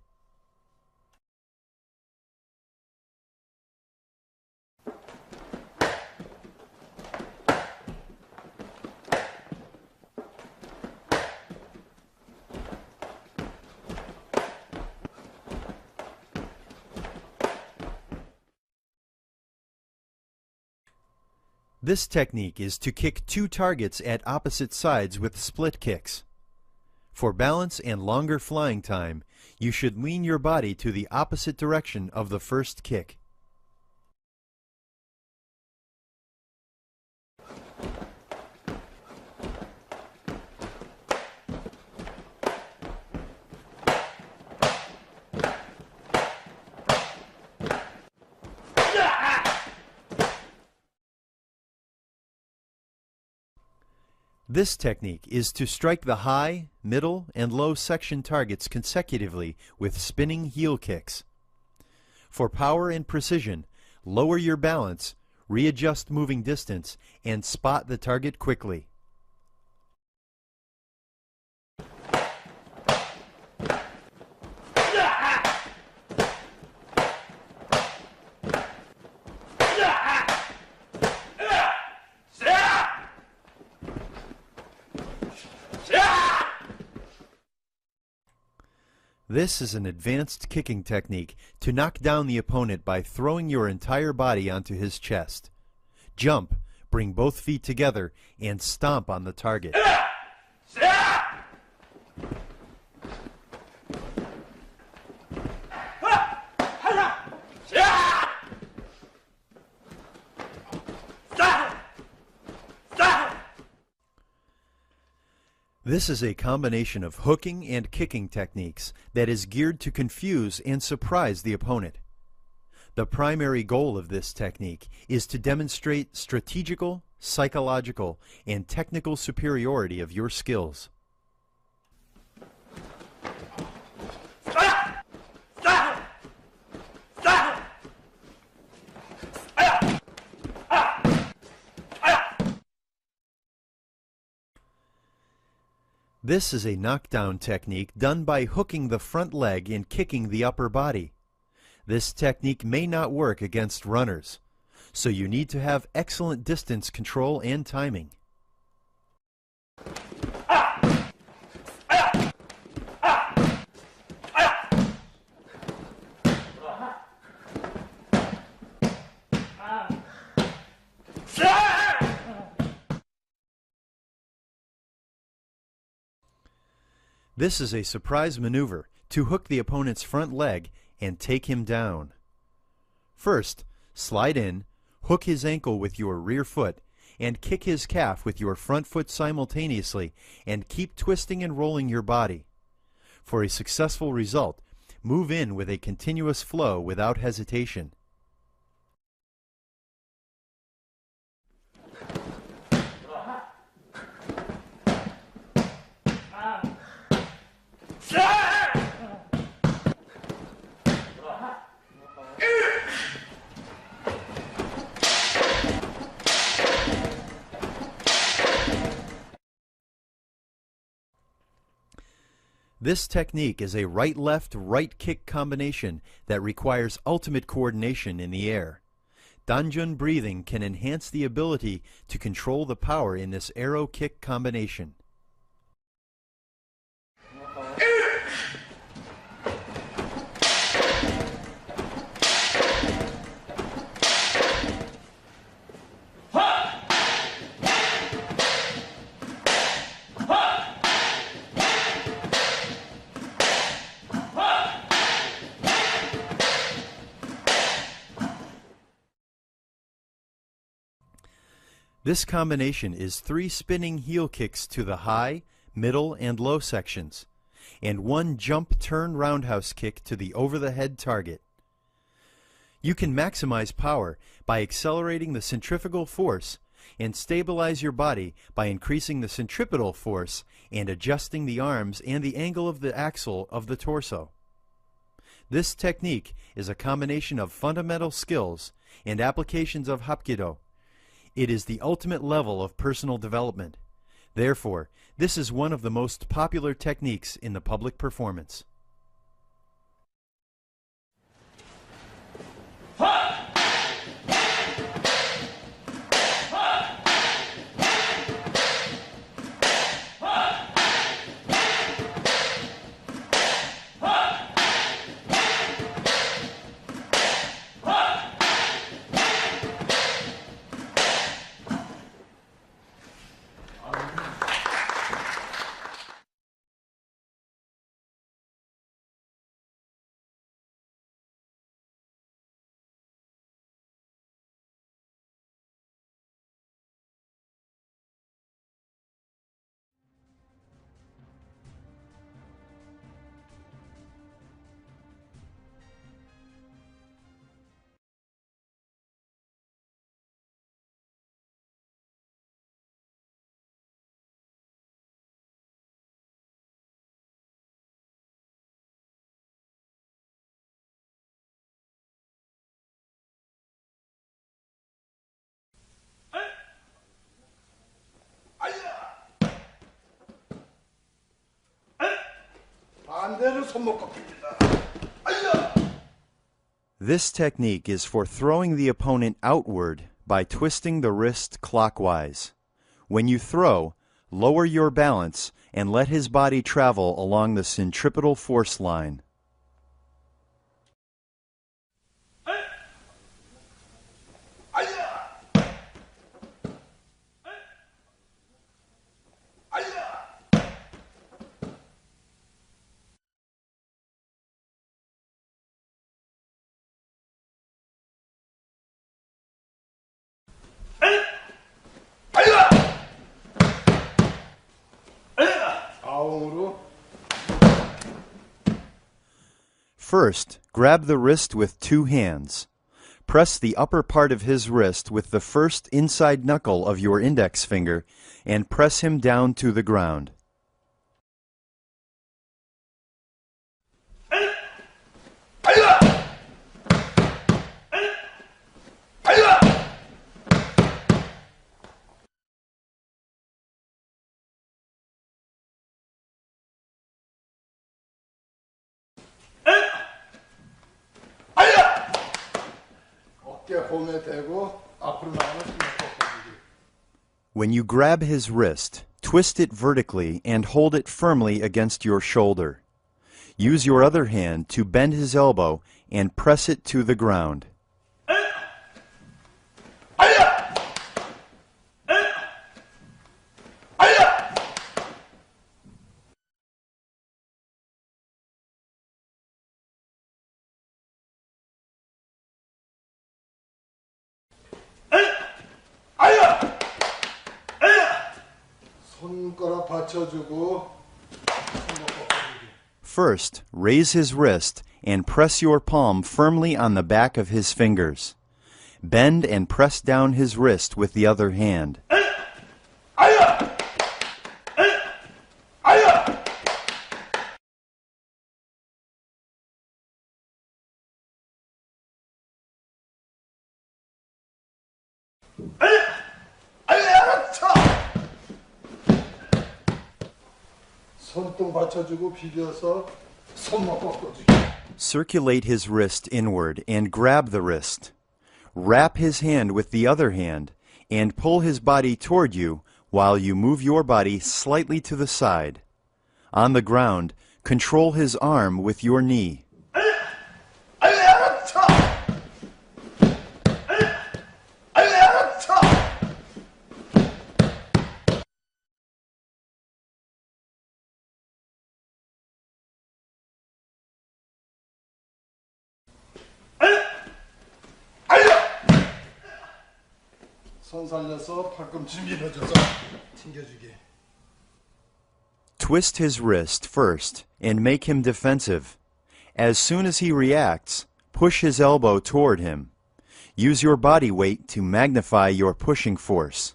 This technique is to kick 2 targets at opposite sides with split kicks. For balance and longer flying time, you should lean your body to the opposite direction of the first kick. This technique is to strike the high, middle, and low section targets consecutively with spinning heel kicks. For power and precision, lower your balance, readjust moving distance, and spot the target quickly. This is an advanced kicking technique to knock down the opponent by throwing your entire body onto his chest. Jump, bring both feet together, and stomp on the target. This is a combination of hooking and kicking techniques that is geared to confuse and surprise the opponent. The primary goal of this technique is to demonstrate strategical, psychological, and technical superiority of your skills. This is a knockdown technique done by hooking the front leg and kicking the upper body. This technique may not work against runners, so you need to have excellent distance control and timing. This is a surprise maneuver to hook the opponent's front leg and take him down. First, slide in, hook his ankle with your rear foot, and kick his calf with your front foot simultaneously, and keep twisting and rolling your body. For a successful result, move in with a continuous flow without hesitation. This technique is a right-left, right-kick combination that requires ultimate coordination in the air. Danjun breathing can enhance the ability to control the power in this arrow kick combination. This combination is 3 spinning heel kicks to the high, middle, and low sections, and 1 jump turn roundhouse kick to the over-the-head target. You can maximize power by accelerating the centrifugal force and stabilize your body by increasing the centripetal force and adjusting the arms and the angle of the axle of the torso. This technique is a combination of fundamental skills and applications of Hapkido. It is the ultimate level of personal development. Therefore, this is one of the most popular techniques in the public performance. 반대로 손목 꺾입니다. This technique is for throwing the opponent outward by twisting the wrist clockwise. When you throw, lower your balance and let his body travel along the centripetal force line. 아웅으로 First, grab the wrist with 2 hands. Press the upper part of his wrist with the first inside knuckle of your index finger and press him down to the ground. 어깨 홈에 대고 앞으로 나가는 손목 꺾어주기. When you grab his wrist, twist it vertically and hold it firmly against your shoulder. Use your other hand to bend his elbow and press it to the ground. 손가락 받쳐주고 손목 꺾어주기. First, raise his wrist and press your palm firmly on the back of his fingers. Bend and press down his wrist with the other hand. 아야! 아야! 손등 받쳐주고 비벼서 손목 꺾어주기. Circulate his wrist inward and grab the wrist. Wrap his hand with the other hand and pull his body toward you while you move your body slightly to the side. On the ground, control his arm with your knee. 손 살려서 팔꿈치 밀어줘서 튕겨주기. Twist his wrist first and make him defensive. As soon as he reacts, push his elbow toward him. Use your body weight to magnify your pushing force.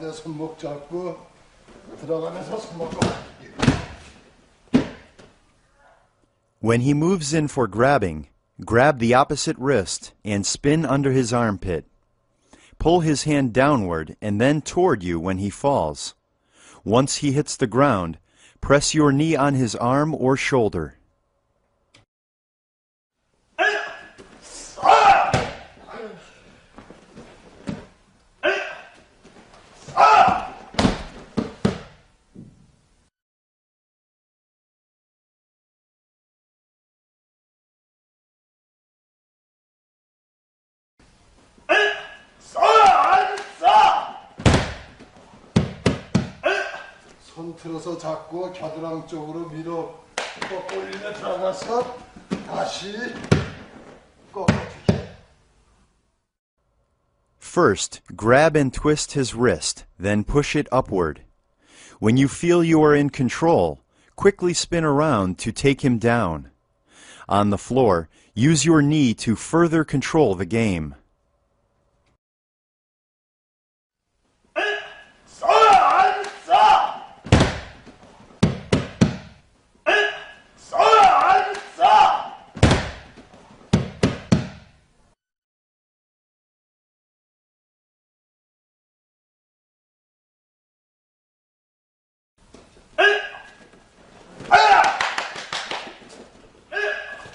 반대 손목 잡고 들어가면서 손목 꺾어주기. When he moves in for grabbing, grab the opposite wrist and spin under his armpit. Pull his hand downward and then toward you when he falls. Once he hits the ground, press your knee on his arm or shoulder. 손 틀어서 잡고 겨드랑이 쪽으로 밀어 꺾어 올리며 들어가서 다시 꺾어주기. First, grab and twist his wrist, then push it upward. When you feel you are in control, quickly spin around to take him down. On the floor, use your knee to further control the game.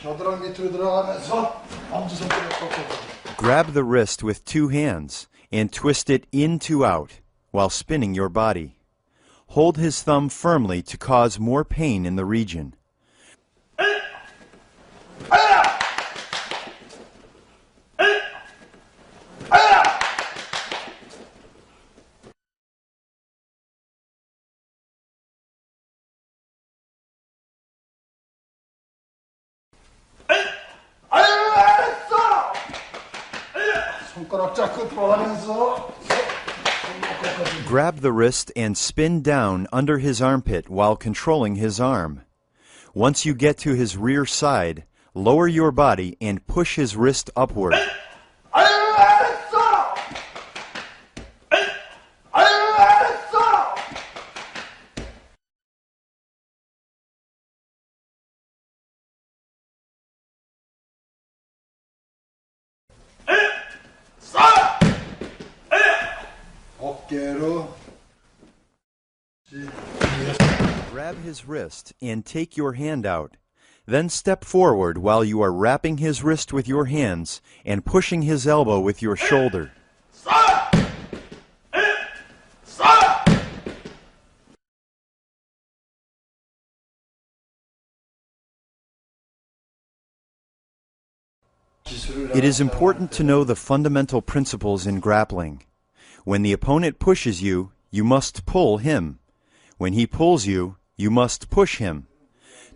겨드랑이 밑으로 들어가면서 엄지손가락 꺾어주기. Grab the wrist with two hands and twist it in to out while spinning your body. Hold his thumb firmly to cause more pain in the region. 손가락 잡고 들어가면서 손목 꺾어주기. Grab the wrist and spin down under his armpit while controlling his arm. Once you get to his rear side, lower your body and push his wrist upward. 어깨로 Grab his wrist and take your hand out. Then step forward while you are wrapping his wrist with your hands and pushing his elbow with your shoulder. It is important to know the fundamental principles in grappling. When the opponent pushes you, you must pull him. When he pulls you, you must push him.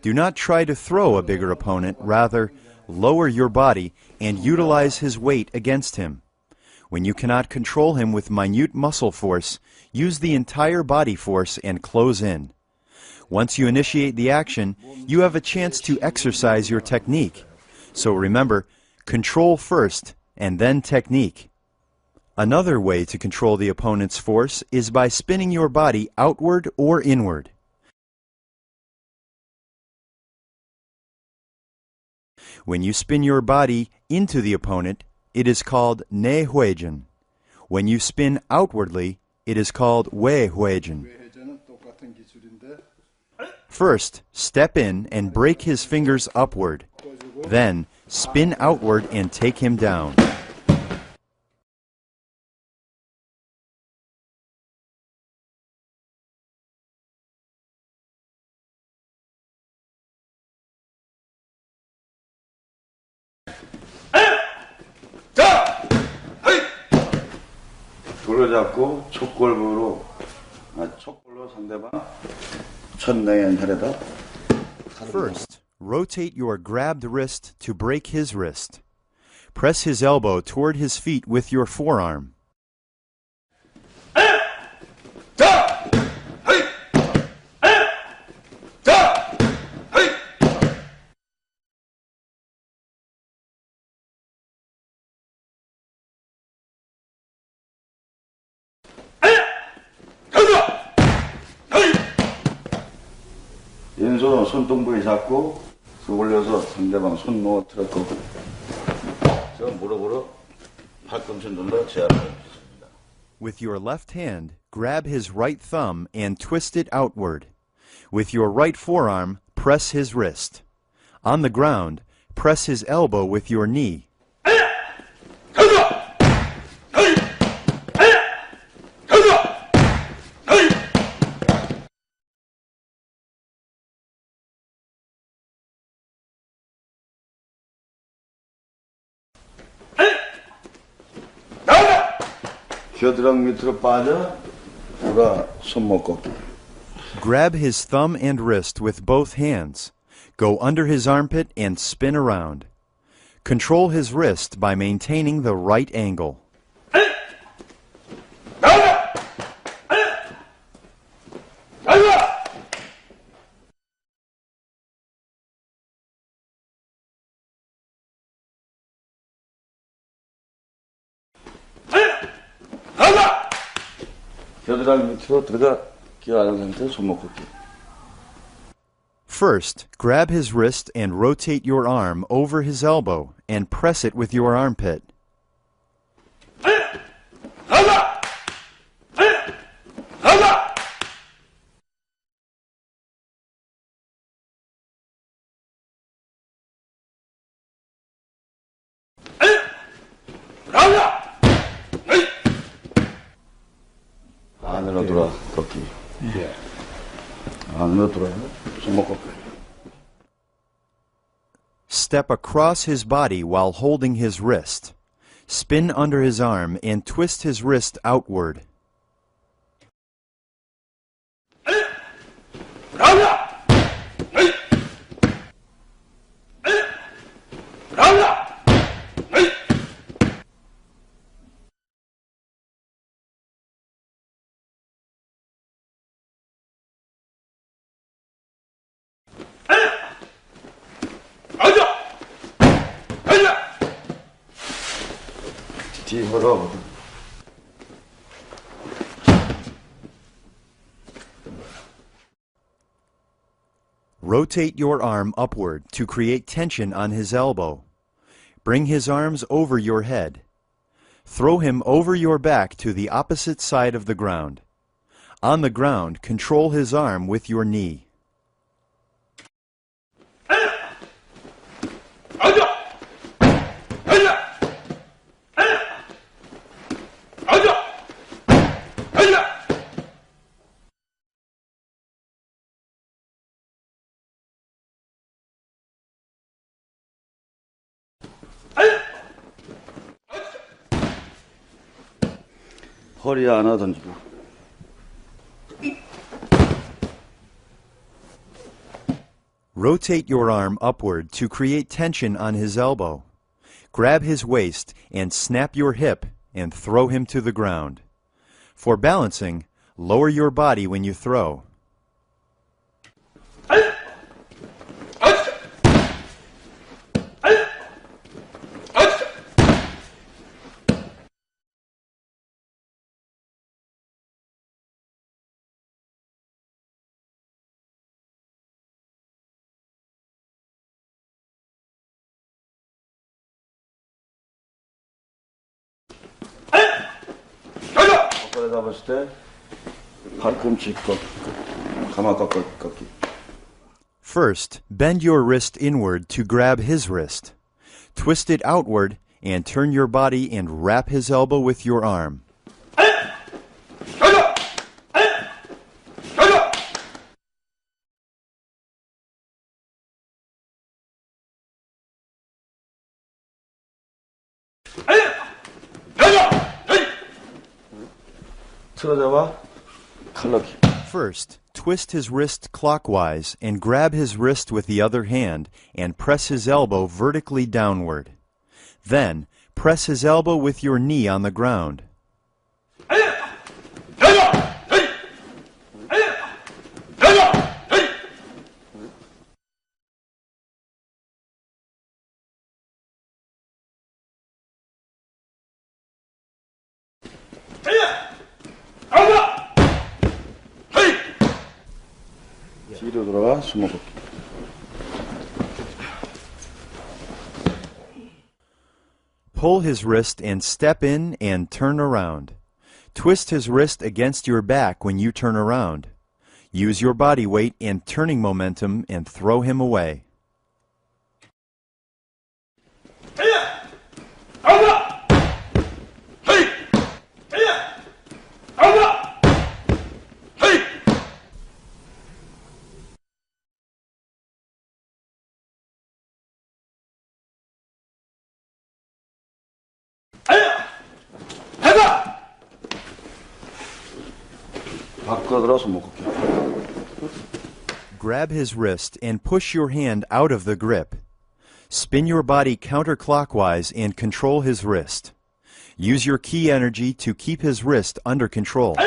Do not try to throw a bigger opponent, rather, lower your body and utilize his weight against him. When you cannot control him with minute muscle force, use the entire body force and close in. Once you initiate the action, you have a chance to exercise your technique. So remember, control first and then technique. Another way to control the opponent's force is by spinning your body outward or inward. When you spin your body into the opponent, it is called 내회전. When you spin outwardly, it is called 외회전. 외회전은 똑같은 기술인데 First, step in and break his fingers upward. Then, spin outward and take him down. 자! 헤이! 돌을 잡고 촉골부로 촉골로 상대방 천내연 혈에다 First, rotate your grabbed wrist to break his wrist. Press his elbow toward his feet with your forearm. 자! 헤이! 자! 헤이! 가자! 헤이! 왼손은 손등부에 잡고 그 올려서 상대방 손 놓아 틀었고 저 무릎으로 팔꿈치 눌러 제압을 With your left hand, grab his right thumb and twist it outward. With your right forearm, press his wrist. On the ground, press his elbow with your knee. 가자! 헤이! 가자! 헤이! 나가! 겨드랑 밑으로 빠져 돌아 손목 꺾기 Grab his thumb and wrist with both hands. Go under his armpit and spin around. Control his wrist by maintaining the right angle. 나가! 나가! 나가! 겨드랑 밑으로 들어가 끼어안은 상태에서 손목 꺾기 First, grab his wrist and rotate your arm over his elbow and press it with your armpit. 나가! 나가! 나가! 헤이! 안으로 돌아 꺾기 예. 안으로 돌아요 손목 꺾기 Step across his body while holding his wrist. Spin under his arm and twist his wrist outward. 나가! 헤이! 나가! 헤이! 가자! 가자! 뒤로 Rotate your arm upward to create tension on his elbow. Bring his arms over your head. Throw him over your back to the opposite side of the ground. On the ground, control his arm with your knee. 가자! 가자! 가자! 가자! 허리 하나 던지고. Rotate your arm upward to create tension on his elbow. Grab his waist and snap your hip and throw him to the ground. For balancing, lower your body when you throw. 꺾어 잡았을 때 팔꿈치 꺾기, 가마 꺾기. First, bend your wrist inward to grab his wrist. Twist it outward and turn your body and wrap his elbow with your arm. 틀어잡아 칼넣기. First, twist his wrist clockwise and grab his wrist with the other hand and press his elbow vertically downward. Then, press his elbow with your knee on the ground. 뒤로 돌아가 숨어 걷기. Pull his wrist and step in and turn around. Twist his wrist against your back when you turn around. Use your body weight and turning momentum and throw him away. 바꿔 들어 숨어 걷기. Grab his wrist and push your hand out of the grip. Spin your body counterclockwise and control his wrist. Use your key energy to keep his wrist under control.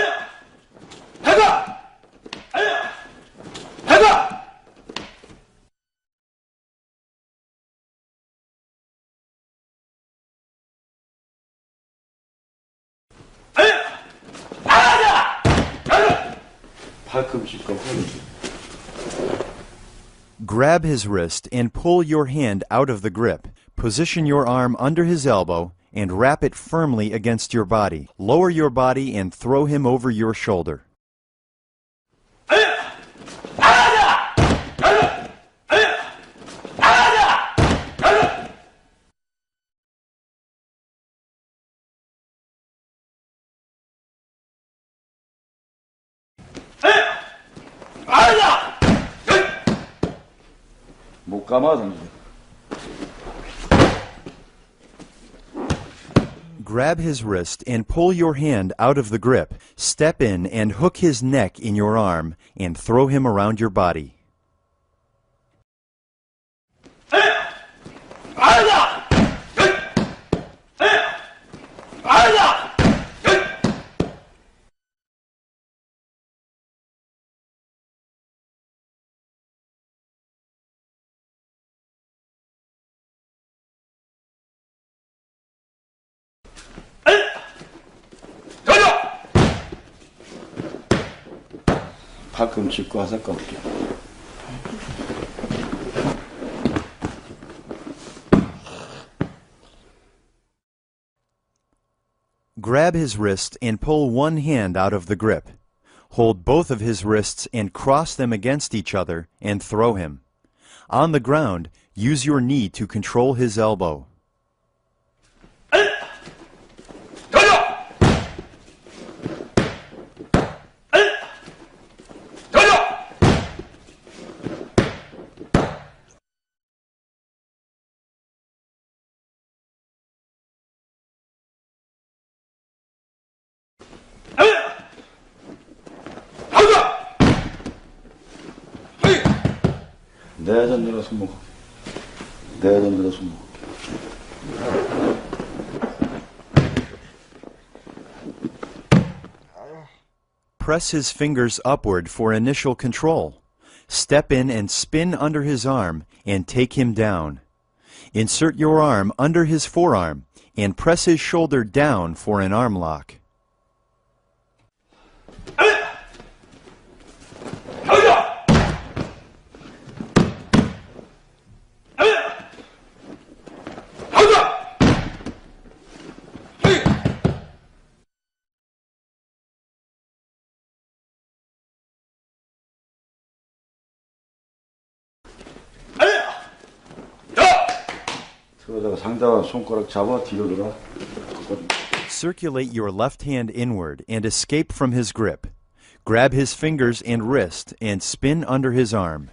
팔꿈치 꺾기. Grab his wrist and pull your hand out of the grip. Position your arm under his elbow and wrap it firmly against your body. Lower your body and throw him over your shoulder. 목 감아 던지기. Grab his wrist and pull your hand out of the grip. Step in and hook his neck in your arm and throw him around your body. 팔꿈치 꽈서 꺾기. Grab his wrist and pull one hand out of the grip. Hold both of his wrists and cross them against each other and throw him. On the ground, use your knee to control his elbow. 내전 들어 손목. 내전 들어 손목. Press his fingers upward for initial control. Step in and spin under his arm and take him down. Insert your arm under his forearm and press his shoulder down for an arm lock. 들어다가 상대방 손가락 잡아 뒤로 돌아. Circulate your left hand inward and escape from his grip. Grab his fingers and wrist and spin under his arm.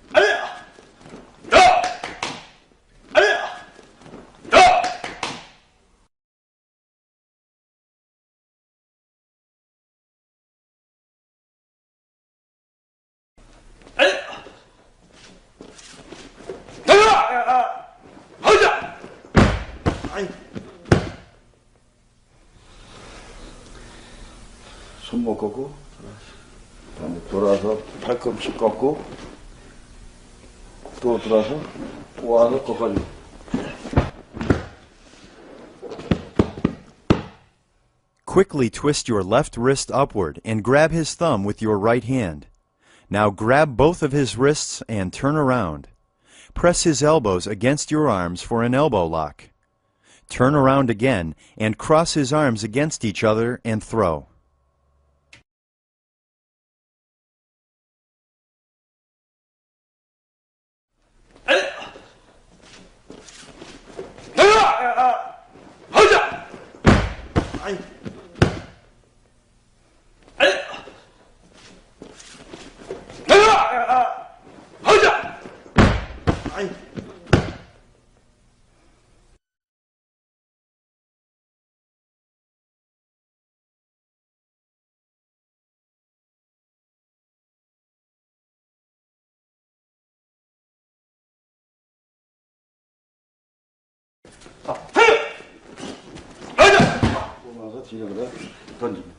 손목 꺾고 돌아서 팔꿈치 꺾고 또 돌아서 또 와서 꺾어주고. Quickly twist your left wrist upward and grab his thumb with your right hand. Now grab both of his wrists and turn around. Press his elbows against your arms for an elbow lock. Turn around again and cross his arms against each other and throw. 꼬마서 뒤로 그래 던지고.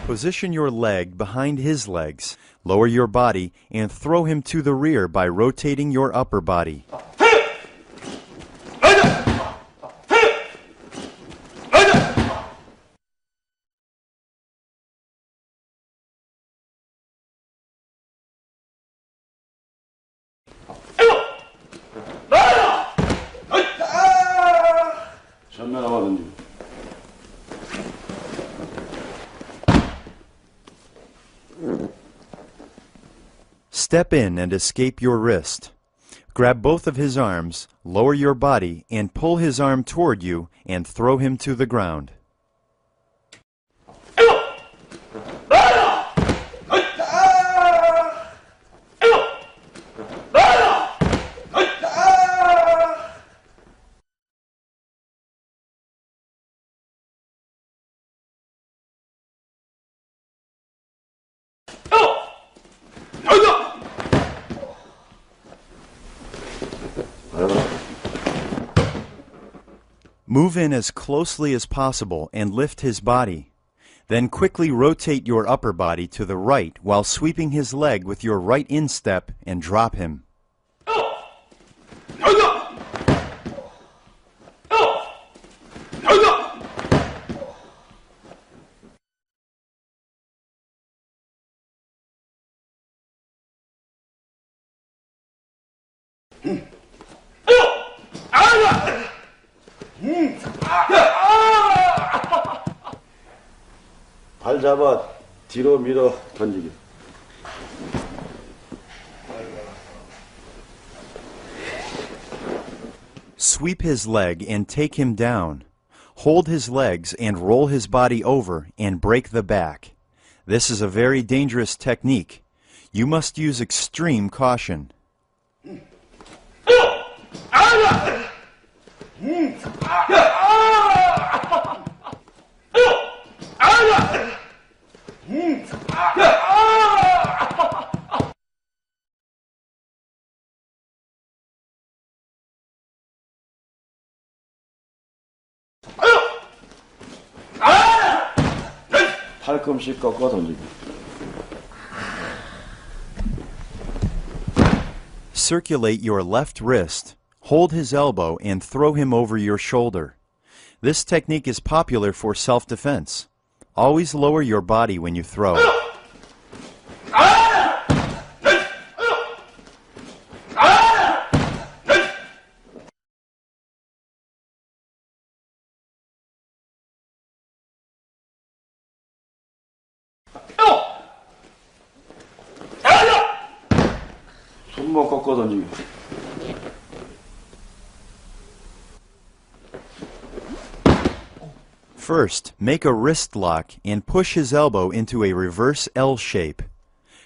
Position your leg behind his legs, lower your body, and throw him to the rear by rotating your upper body. 전면 한번 던지고. Step in and escape your wrist. Grab both of his arms, lower your body, and pull his arm toward you and throw him to the ground. Move in as closely as possible and lift his body. Then quickly rotate your upper body to the right while sweeping his leg with your right instep and drop him. 발 잡아 뒤로 밀어 던지기. Sweep his leg and take him down. Hold his legs and roll his body over and break the back. This is a very dangerous technique. You must use extreme caution. 팔꿈치 꺾어 던지기. Circulate your left wrist, hold his elbow, and throw him over your shoulder. This technique is popular for self-defense. Always lower your body when you throw. 손목 꺾어 던지기. First, make a wrist lock and push his elbow into a reverse L shape.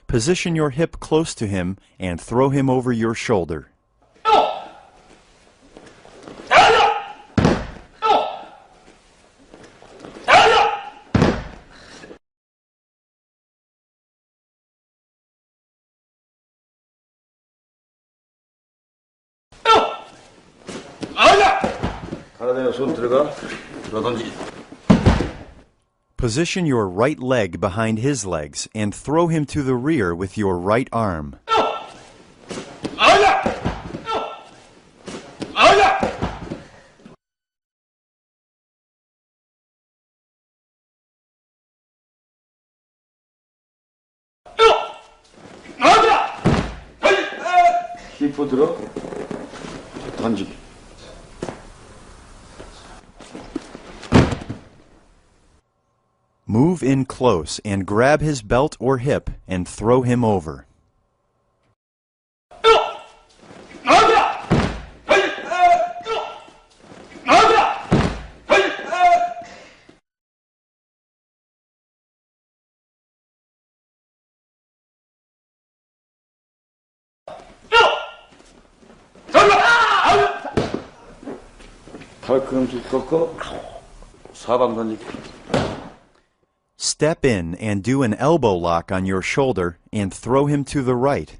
Position your hip close to him and throw him over your shoulder. 가라데요. 손 들어가 던지기. Position your right leg behind his legs and throw him to the rear with your right arm. 힙 들어 던지기. Move in close and grab his belt or hip and throw him over. 팔꿈치 꺾어 사방 던지기. Step in and do an elbow lock on your shoulder and throw him to the right.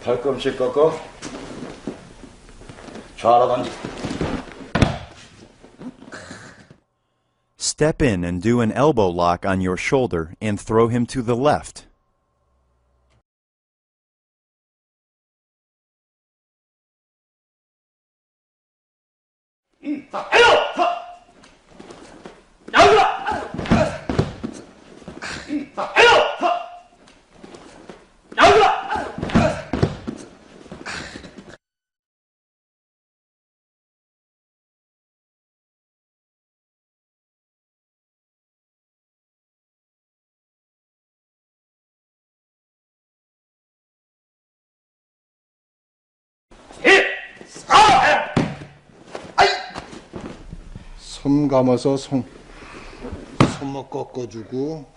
팔꿈치 꺾어 좌로 던지기. Step in and do an elbow lock on your shoulder and throw him to the left. 손 감아서 손목 꺾어주고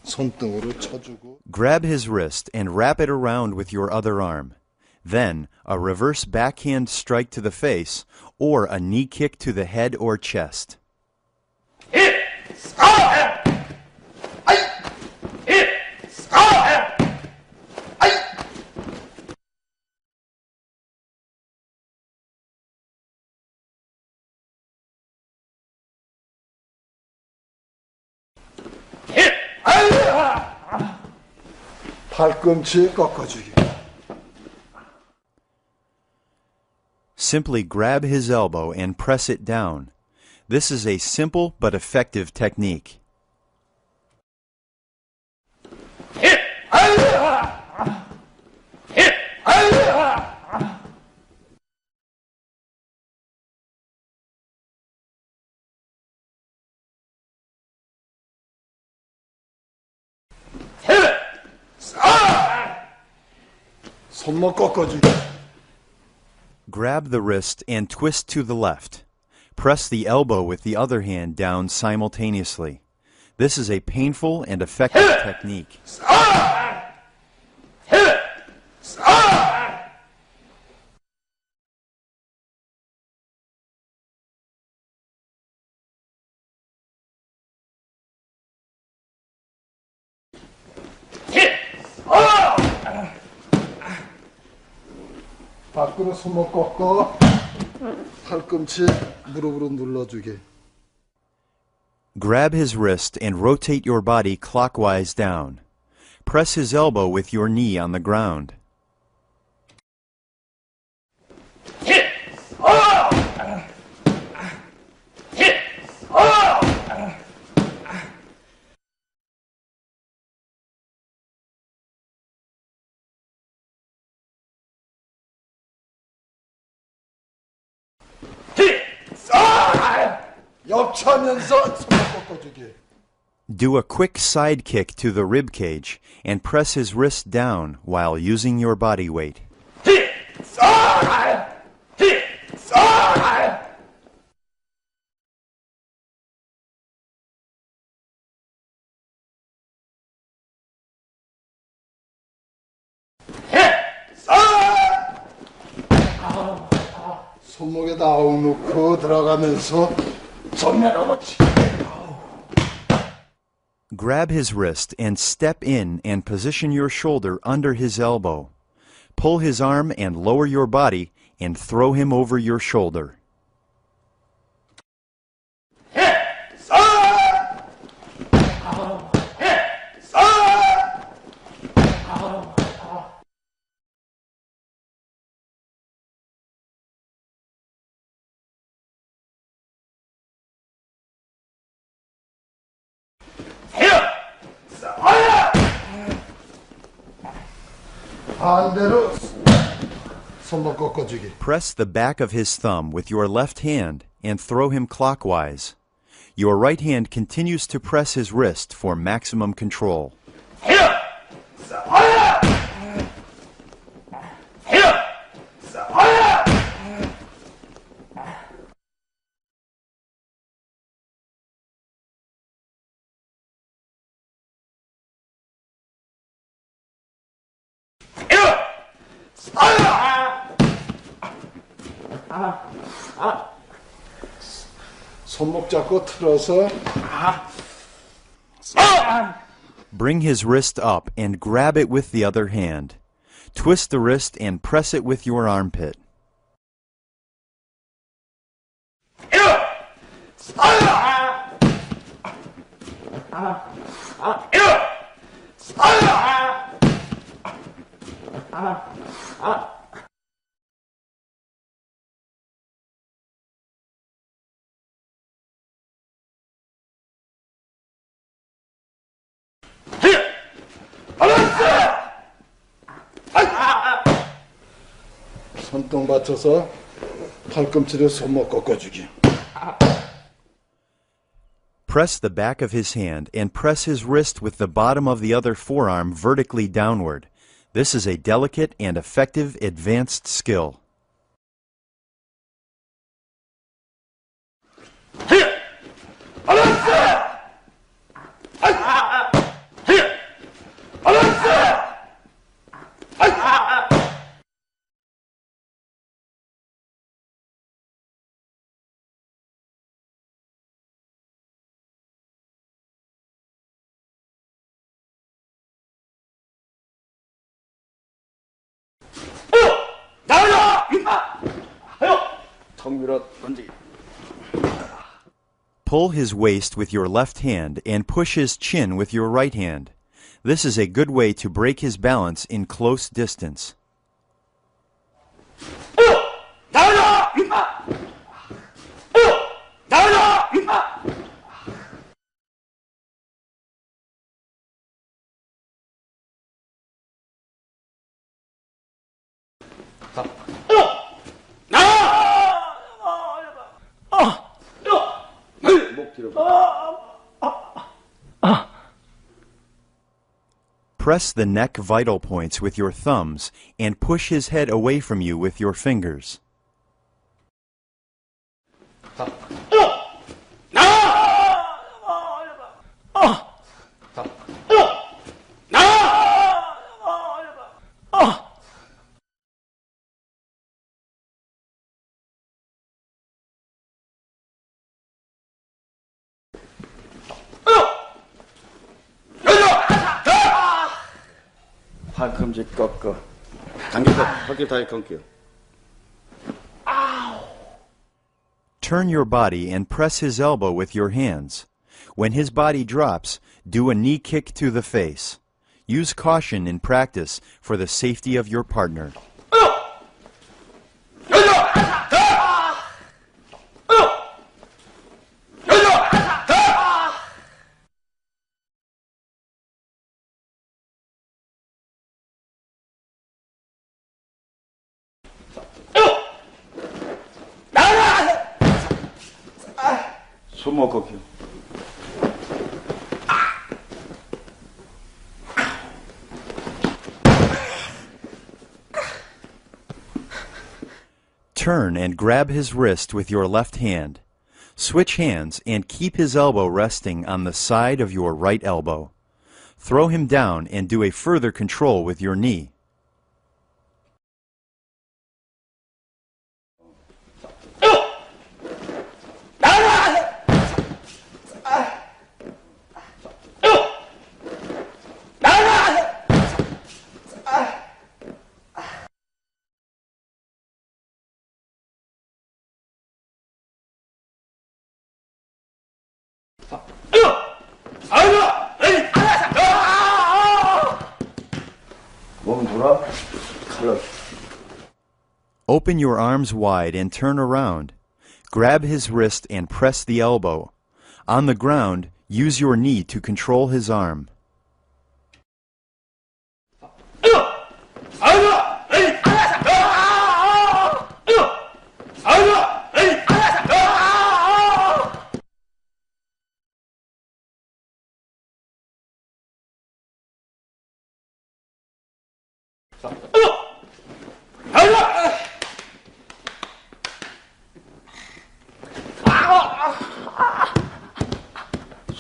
손등으로 쳐주고. Grab his wrist and wrap it around with your other arm. Then, a reverse backhand strike to the face or a knee kick to the head or chest. 팔꿈치 꺾어주기. Simply grab his elbow and press it down. This is a simple but effective technique. 손목 꺾어주기. Grab the wrist and twist to the left. Press the elbow with the other hand down simultaneously. This is a painful and effective technique. 밖으로 손목 꺾어 팔꿈치 무릎으로 눌러주게. Grab his wrist and rotate your body clockwise down. Press his elbow with your knee on the ground. 힙! 어! 힙! 어! 힙! 어! 옆차면서 손목 꺾어주게. Do a quick side kick to the rib cage and press his wrist down while using your body weight. 힙! 어! 힙! 어! 손목에다 아웅 놓고 들어가면서 정면으로 치게. Grab his wrist and step in and position your shoulder under his elbow. Pull his arm and lower your body and throw him over your shoulder. 반대로 손목 꺾어주기. Press the back of his thumb with your left hand and throw him clockwise. Your right hand continues to press his wrist for maximum control. 손목 잡고 틀어서 Bring his wrist up and grab it with the other hand. Twist the wrist and press it with your armpit. 손등 받쳐서 팔꿈치로 손목 꺾어주기. Press the back of his hand and press his wrist with the bottom of the other forearm vertically downward. This is a delicate and effective advanced skill. 턱 밀어 던지기. Pull his waist with your left hand and push his chin with your right hand. This is a good way to break his balance in close distance. 목 뒤로. Press the neck vital points with your thumbs and push his head away from you with your fingers. 팔꿈치 꺾어. 당겨서 팔꿈치 다시 꺾여. turn your body and press his elbow with your hands. When his body drops, do a knee kick to the face. Use caution in practice for the safety of your partner. 손목 꺾여. Turn and grab his wrist with your left hand. Switch hands and keep his elbow resting on the side of your right elbow. Throw him down and do a further control with your knee. 몸 돌아. 칼로. Open your arms wide and turn around. Grab his wrist and press the elbow. On the ground, use your knee to control his arm.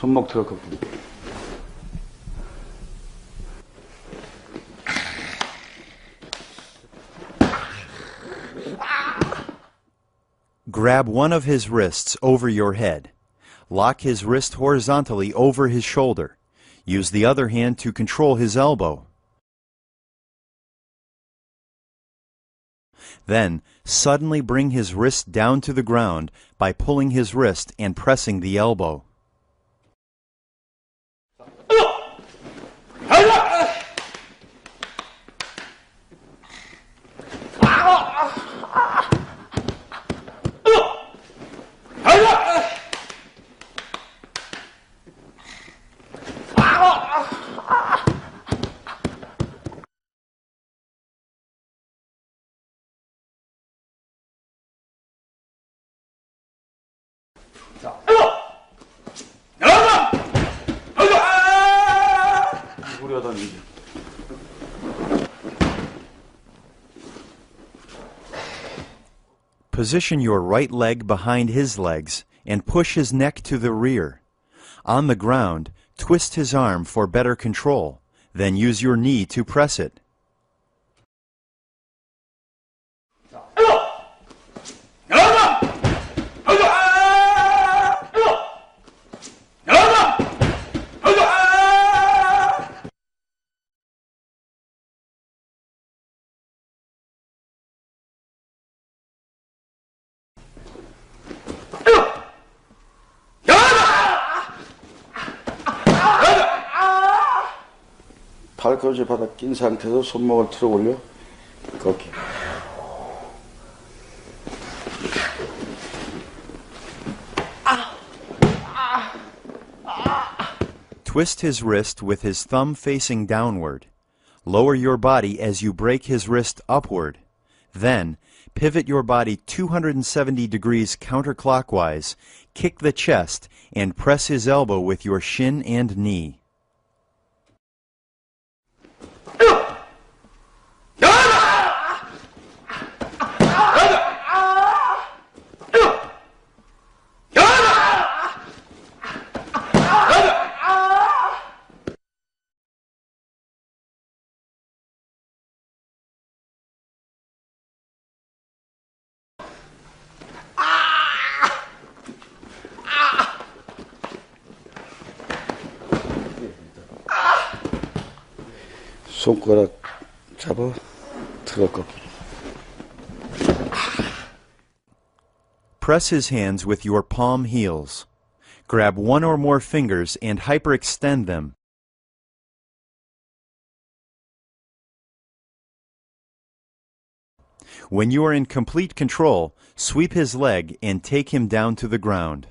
손목 들어가고. Grab one of his wrists over your head. Lock his wrist horizontally over his shoulder. Use the other hand to control his elbow. Then, suddenly bring his wrist down to the ground by pulling his wrist and pressing the elbow. Position your right leg behind his legs and push his neck to the rear. On the ground, twist his arm for better control, then use your knee to press it. 발꿈치 바닥 낀 상태에서 손목을 틀어 올려 걷기. Twist his wrist with his thumb facing downward. Lower your body as you break his wrist upward. Then, pivot your body 270 degrees counterclockwise, kick the chest, and press his elbow with your shin and knee. 손가락 잡아 들어 꺾기. Press his hands with your palm heels. Grab one or more fingers and hyperextend them. When you are in complete control, sweep his leg and take him down to the ground.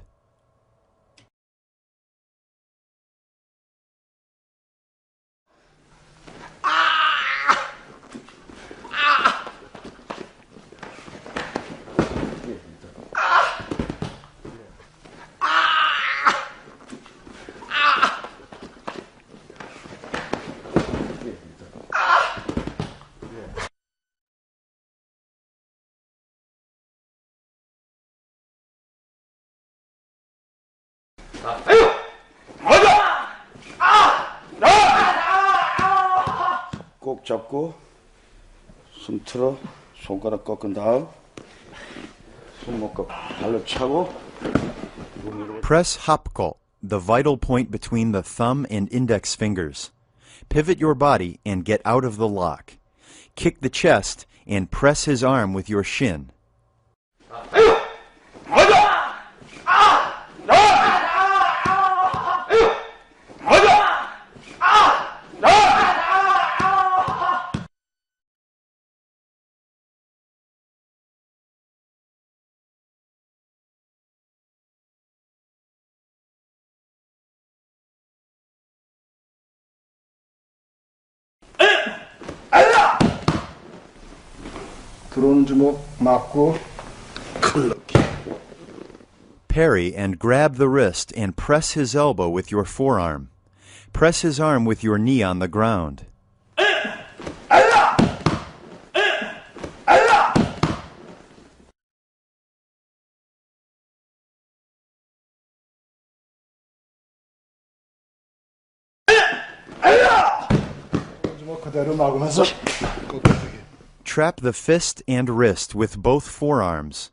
꼭 잡고 숨 틀어 손가락 꺾은 다음 손목과 발로 차고 Press hapkido, the vital point between the thumb and index fingers. Pivot your body and get out of the lock. Kick the chest and press his arm with your shin. 들어오는 주먹 맞고 클럭. Parry and grab the wrist and press his elbow with your forearm. Press his arm with your knee on the ground. 주먹 그대로 막으면서 꺾어주기. Trap the fist and wrist with both forearms.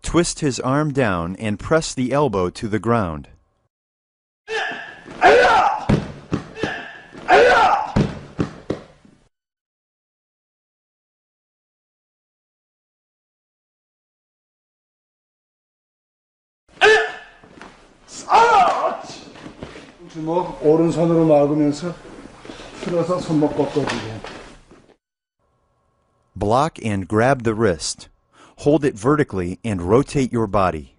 Twist his arm down and press the elbow to the ground. 주먹 오른손으로 막으면서 틀어서 손목 꺾어주기. Block and grab the wrist. Hold it vertically and rotate your body.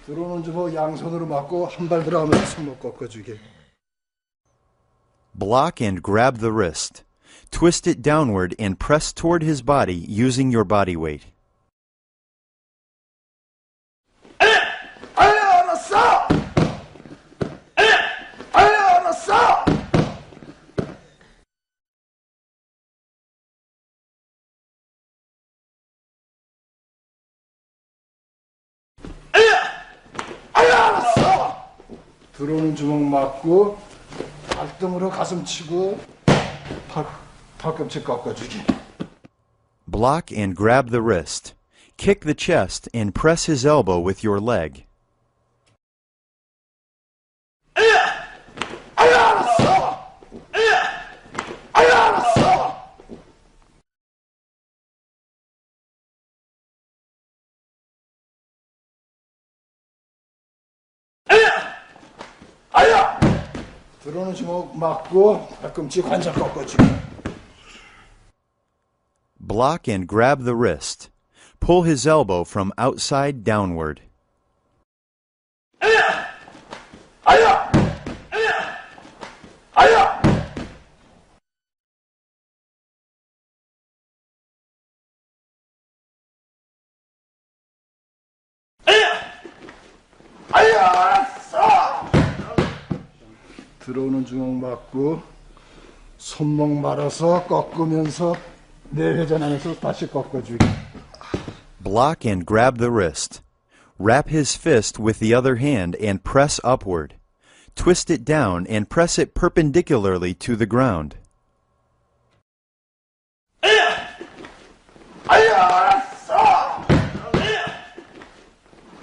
들어오는 주먹 양손으로 맞고 한 발 들어가면서 손목 꺾어주기. Block and grab the wrist. Twist it downward and press toward his body using your body weight. 들어오는 주먹 맞고 발등으로 가슴 치고 팔꿈치 꺾어주기. Block and grab the wrist. Kick the chest and press his elbow with your leg. 들어오는 주먹 맞고 팔꿈치 관절 꺾어주기. Block and grab the wrist. Pull his elbow from outside downward. 들어오는 주먹 맞고 손목 말아서 꺾으면서 내회전하면서 다시 꺾어주기. Block and grab the wrist. Wrap his fist with the other hand and press upward. twist it down and press it perpendicularly to the ground. 알았어!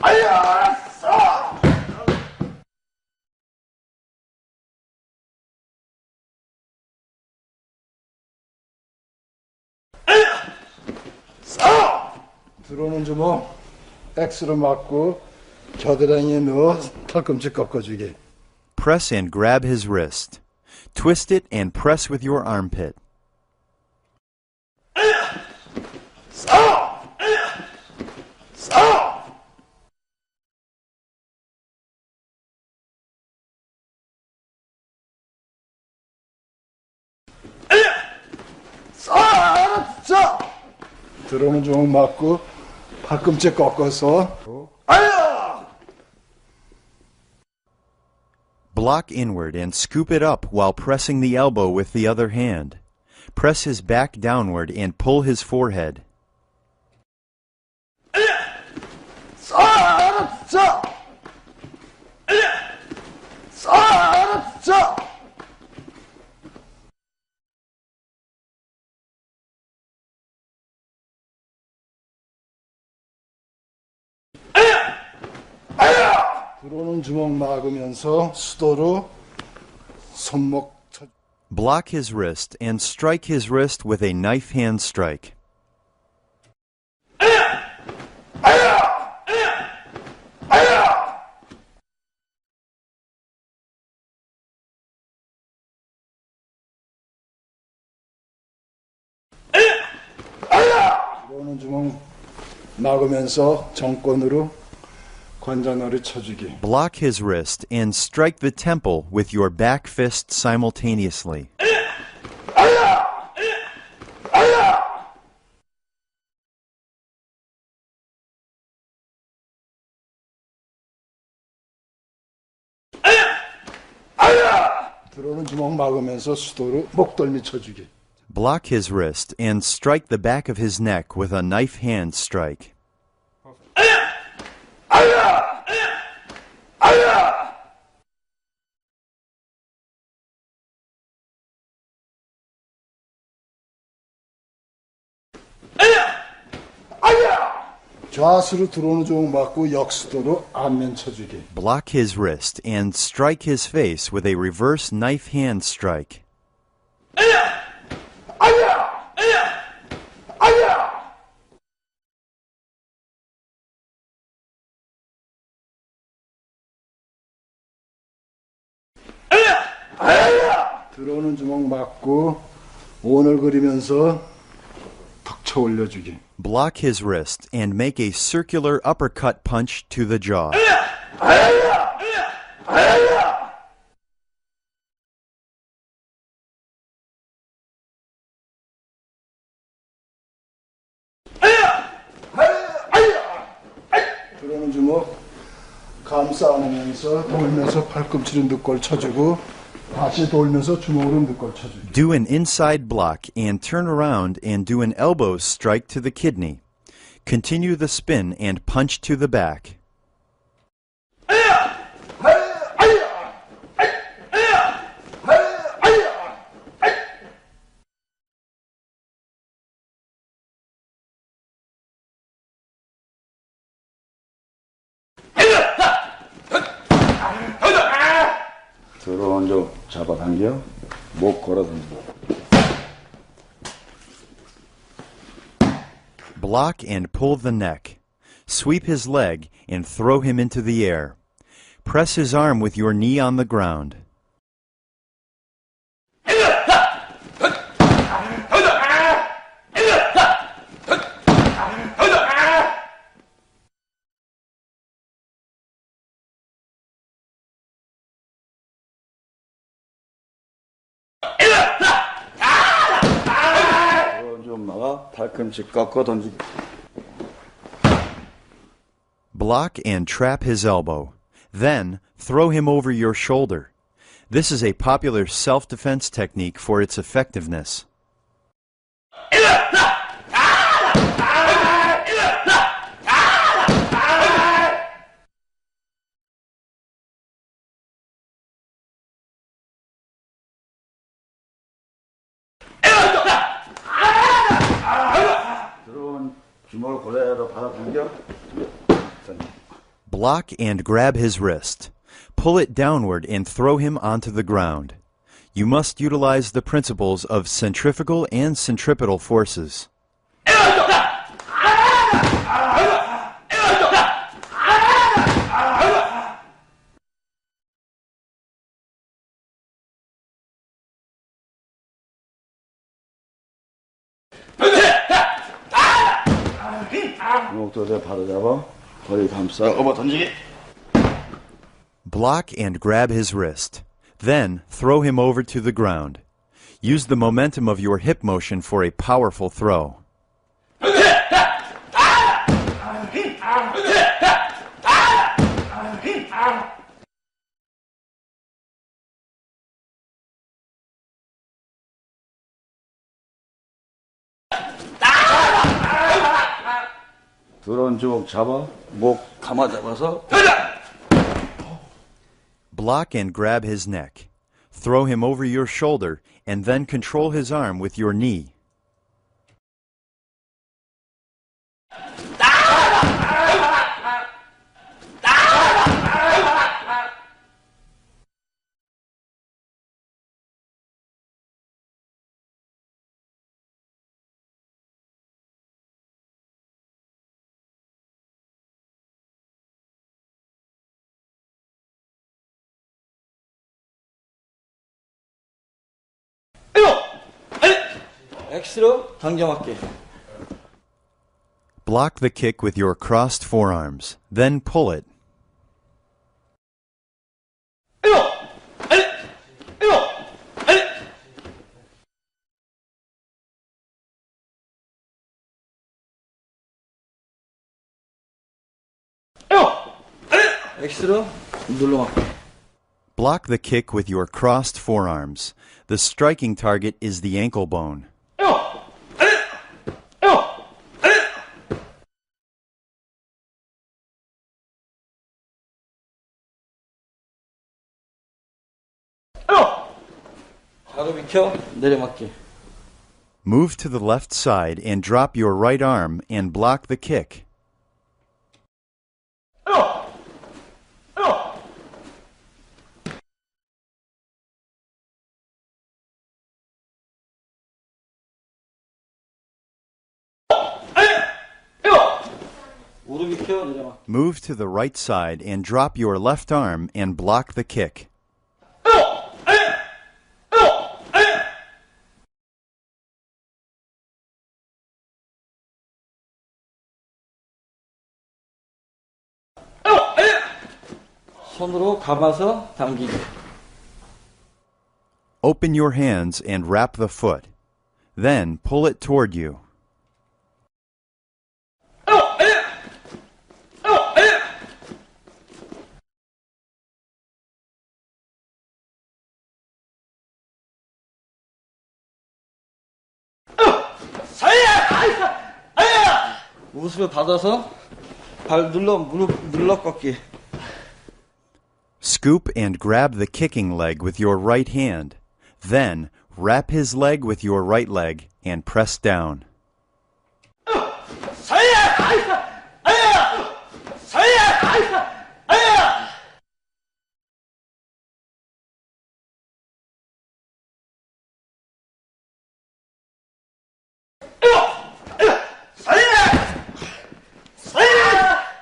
알았어! 들어오는 주먹 X로 맞고 겨드랑이에 넣어 팔꿈치 꺾어주기. Press and grab his wrist. Twist it and press with your armpit. 들어오는 주먹 맞고 팔꿈치 꺾어서 Block inward and scoop it up while pressing the elbow with the other hand. Press his back downward and pull his forehead. 들어오는 주먹 막으면서 수도로 손목 쳐. Block his wrist and strike his wrist with a knife hand strike. 들어오는 주먹 막으면서 정권으로 관자놀이 쳐주기. Block his wrist and strike the temple with your back fist simultaneously. 들어오는 주먹 막으면서 수도로 목덜미 쳐주기. Block his wrist and strike the back of his neck with a knife hand strike. 좌수로 들어오는 주먹 맞고 역수도로 안면 쳐주기. Block his wrist and strike his face with a reverse knife hand strike. 들어오는 주먹 맞고 원을 그리면서 턱 쳐 올려주기. Block his wrist and make a circular uppercut punch to the jaw. 들어오는 주먹 감싸 안으면서 돌면서 팔꿈치로 늑골 쳐주고 다시 돌면서 주먹으로 늑골 쳐주기. Do an inside block and turn around and do an elbow strike to the kidney. Continue the spin and punch to the back. 들어온 쪽 잡아당겨 목 걸어당겨. Block and pull the neck. Sweep his leg and throw him into the air. Press his arm with your knee on the ground. 들어온 쪽 막아 팔꿈치 꺾어 던지기. Block and trap his elbow. Then throw him over your shoulder. This is a popular self-defense technique for its effectiveness. 주먹을 고래로 받아 당겨. Block and grab his wrist. Pull it downward and throw him onto the ground. You must utilize the principles of centrifugal and centripetal forces. 주먹도 바로 잡아. 거리 감싸. 업어 던지기. Block and grab his wrist. Then throw him over to the ground. Use the momentum of your hip motion for a powerful throw. 들어온 주먹 잡아. 목 감아 잡아서. Block and grab his neck. Throw him over your shoulder and then control his arm with your knee. X로 당겨맞게. Block the kick with your crossed forearms. Then pull it. X로 눌러맞게. Block the kick with your crossed forearms. The striking target is the ankle bone. 바로 비켜 내려맞게. Move to the left side and drop your right arm and block the kick. 무릎 비켜 내려맞게. Move to the right side and drop your left arm and block the kick. 손으로 감아서 당기기. Open your hands and wrap the foot. Then pull it toward you. 우습을 받아서 발 무릎 눌러 꺾기. Scoop and grab the kicking leg with your right hand. Then wrap his leg with your right leg and press down.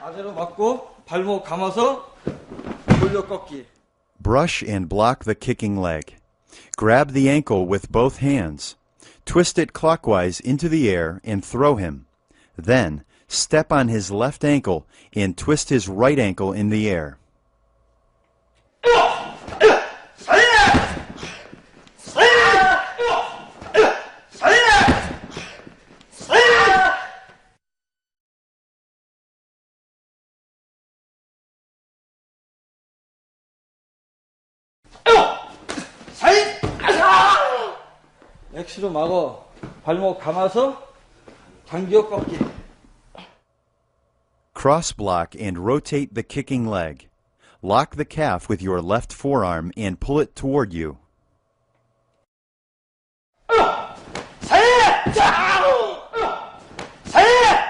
아래로 맞고 발목 감아서 돌려 꺾기. Brush and block the kicking leg. Grab the ankle with both hands. Twist it clockwise into the air and throw him. Then step on his left ankle and twist his right ankle in the air. X로 막어 발목 감아서 당겨 꺾기. Cross block and rotate the kicking leg. Lock the calf with your left forearm and pull it toward you.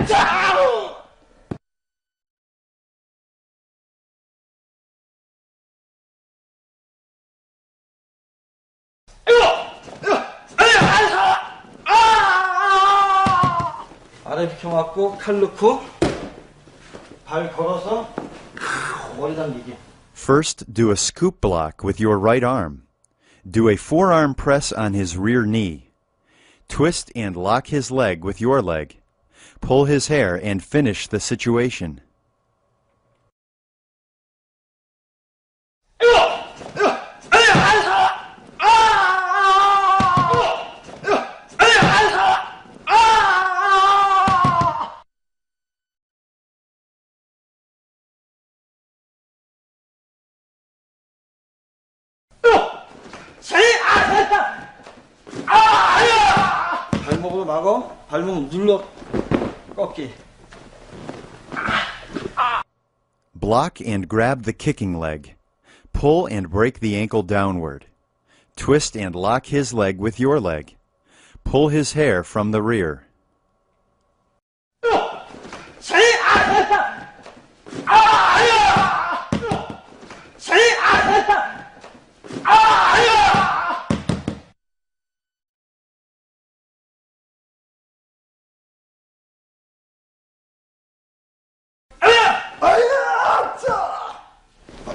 자! 아래 비켜 맞고 칼 넣고 발 걸어서 머리 당기기. First, do a scoop block with your right arm. Do a forearm press on his rear knee. Twist and lock his leg with your leg. Pull his hair and finish the situation. 발목으로 막어. 발목 눌러 꺾기. Block and grab the kicking leg. Pull and break the ankle downward. Twist and lock his leg with your leg. Pull his hair from the rear.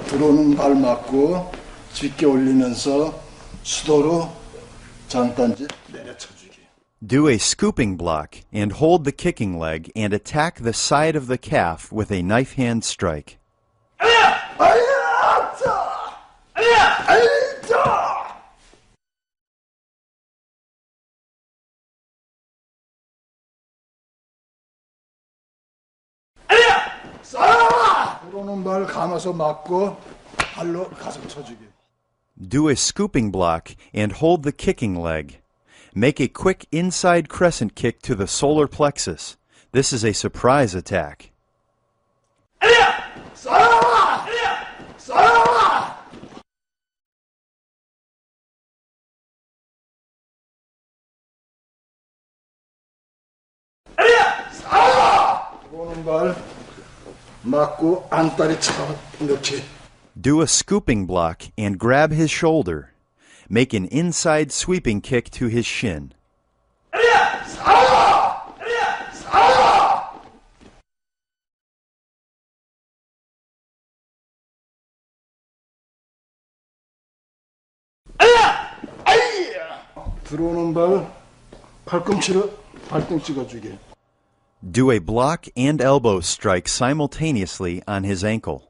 들어오는 발 맞고 짚게 올리면서 수도로 장단지 내려쳐주기. Do a scooping block and hold the kicking leg and attack the side of the calf with a knife hand strike. 들어오는 발 감아서 맞고 발로 가슴 쳐주기. Do a scooping block and hold the kicking leg. Make a quick inside crescent kick to the solar plexus. This is a surprise attack. 들어오는 발 맞고 안다리 차 넣기. Do a scooping block and grab his shoulder. Make an inside sweeping kick to his shin. 들어오는 발 팔꿈치로 발등 찍어주기. Do a block and elbow strike simultaneously on his ankle.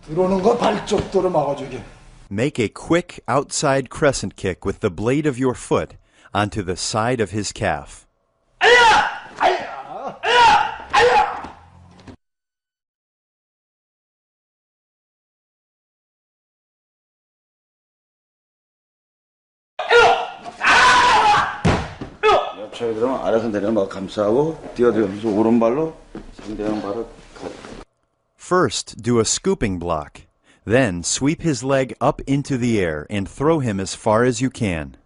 들어오는 거 발쪽도로 막아주기. Make a quick outside crescent kick with the blade of your foot onto the side of his calf. 옆차게 들어면 아래에서 내려막 감싸고 뛰어들면서 오른발로 상대방 발을 First, do a scooping block. Then, sweep his leg up into the air and throw him as far as you can.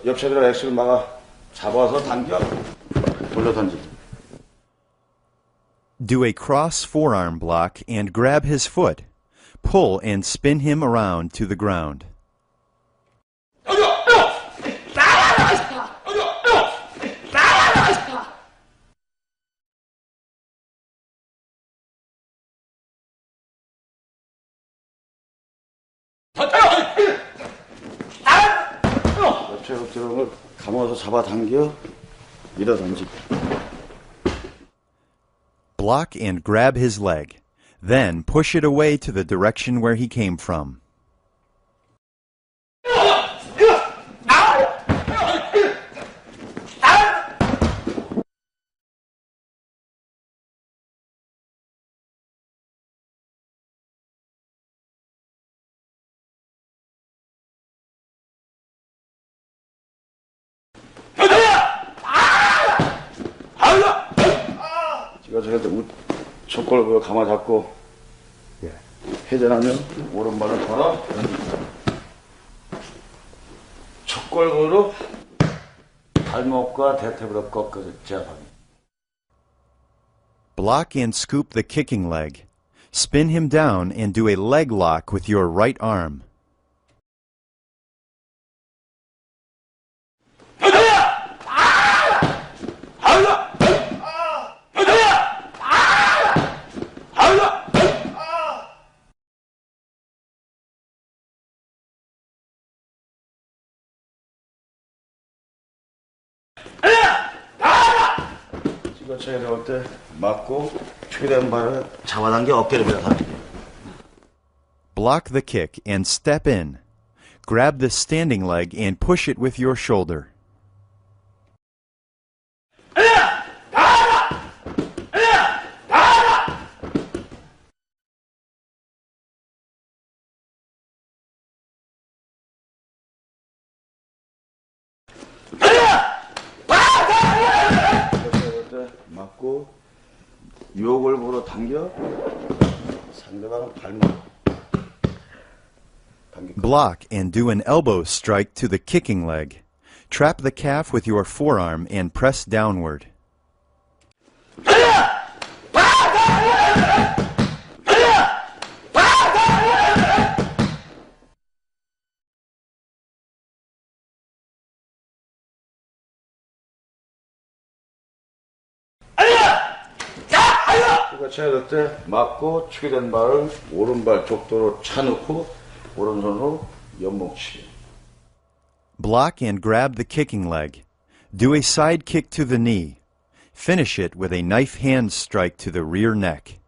옆차기로 X를 막아 잡아서 당겨 돌려 던지기. Do a cross forearm block and grab his foot. Pull and spin him around to the ground. 옆차기로 들어오면 감아서 잡아 당겨 밀어 던지기. Block and grab his leg. Then push it away to the direction where he came from. 제가 저기 촉골을 감아 잡고 회전하면 오른발을 걸어 촉골부로 발목과 대퇴부로 꺾어서 제압합니다. Block and scoop the kicking leg. Spin him down and do a leg lock with your right arm. 찍어쳐야 나올 때 맞고 최대한 발을 잡아당겨 어깨를 밀어당깁니다. Block the kick and step in. Grab the standing leg and push it with your shoulder. 맞고 요골부로 당겨 상대방 발목 당겨. Block and do an elbow strike to the kicking leg. Trap the calf with your forearm and press downward. 찍어쳐야 될 때 맞고 축이된 발을 오른발 족도로 차놓고 오른손으로 연목치기. Block and grab the kicking leg. Do a side kick to the knee. Finish it with a knife hand strike to the rear neck.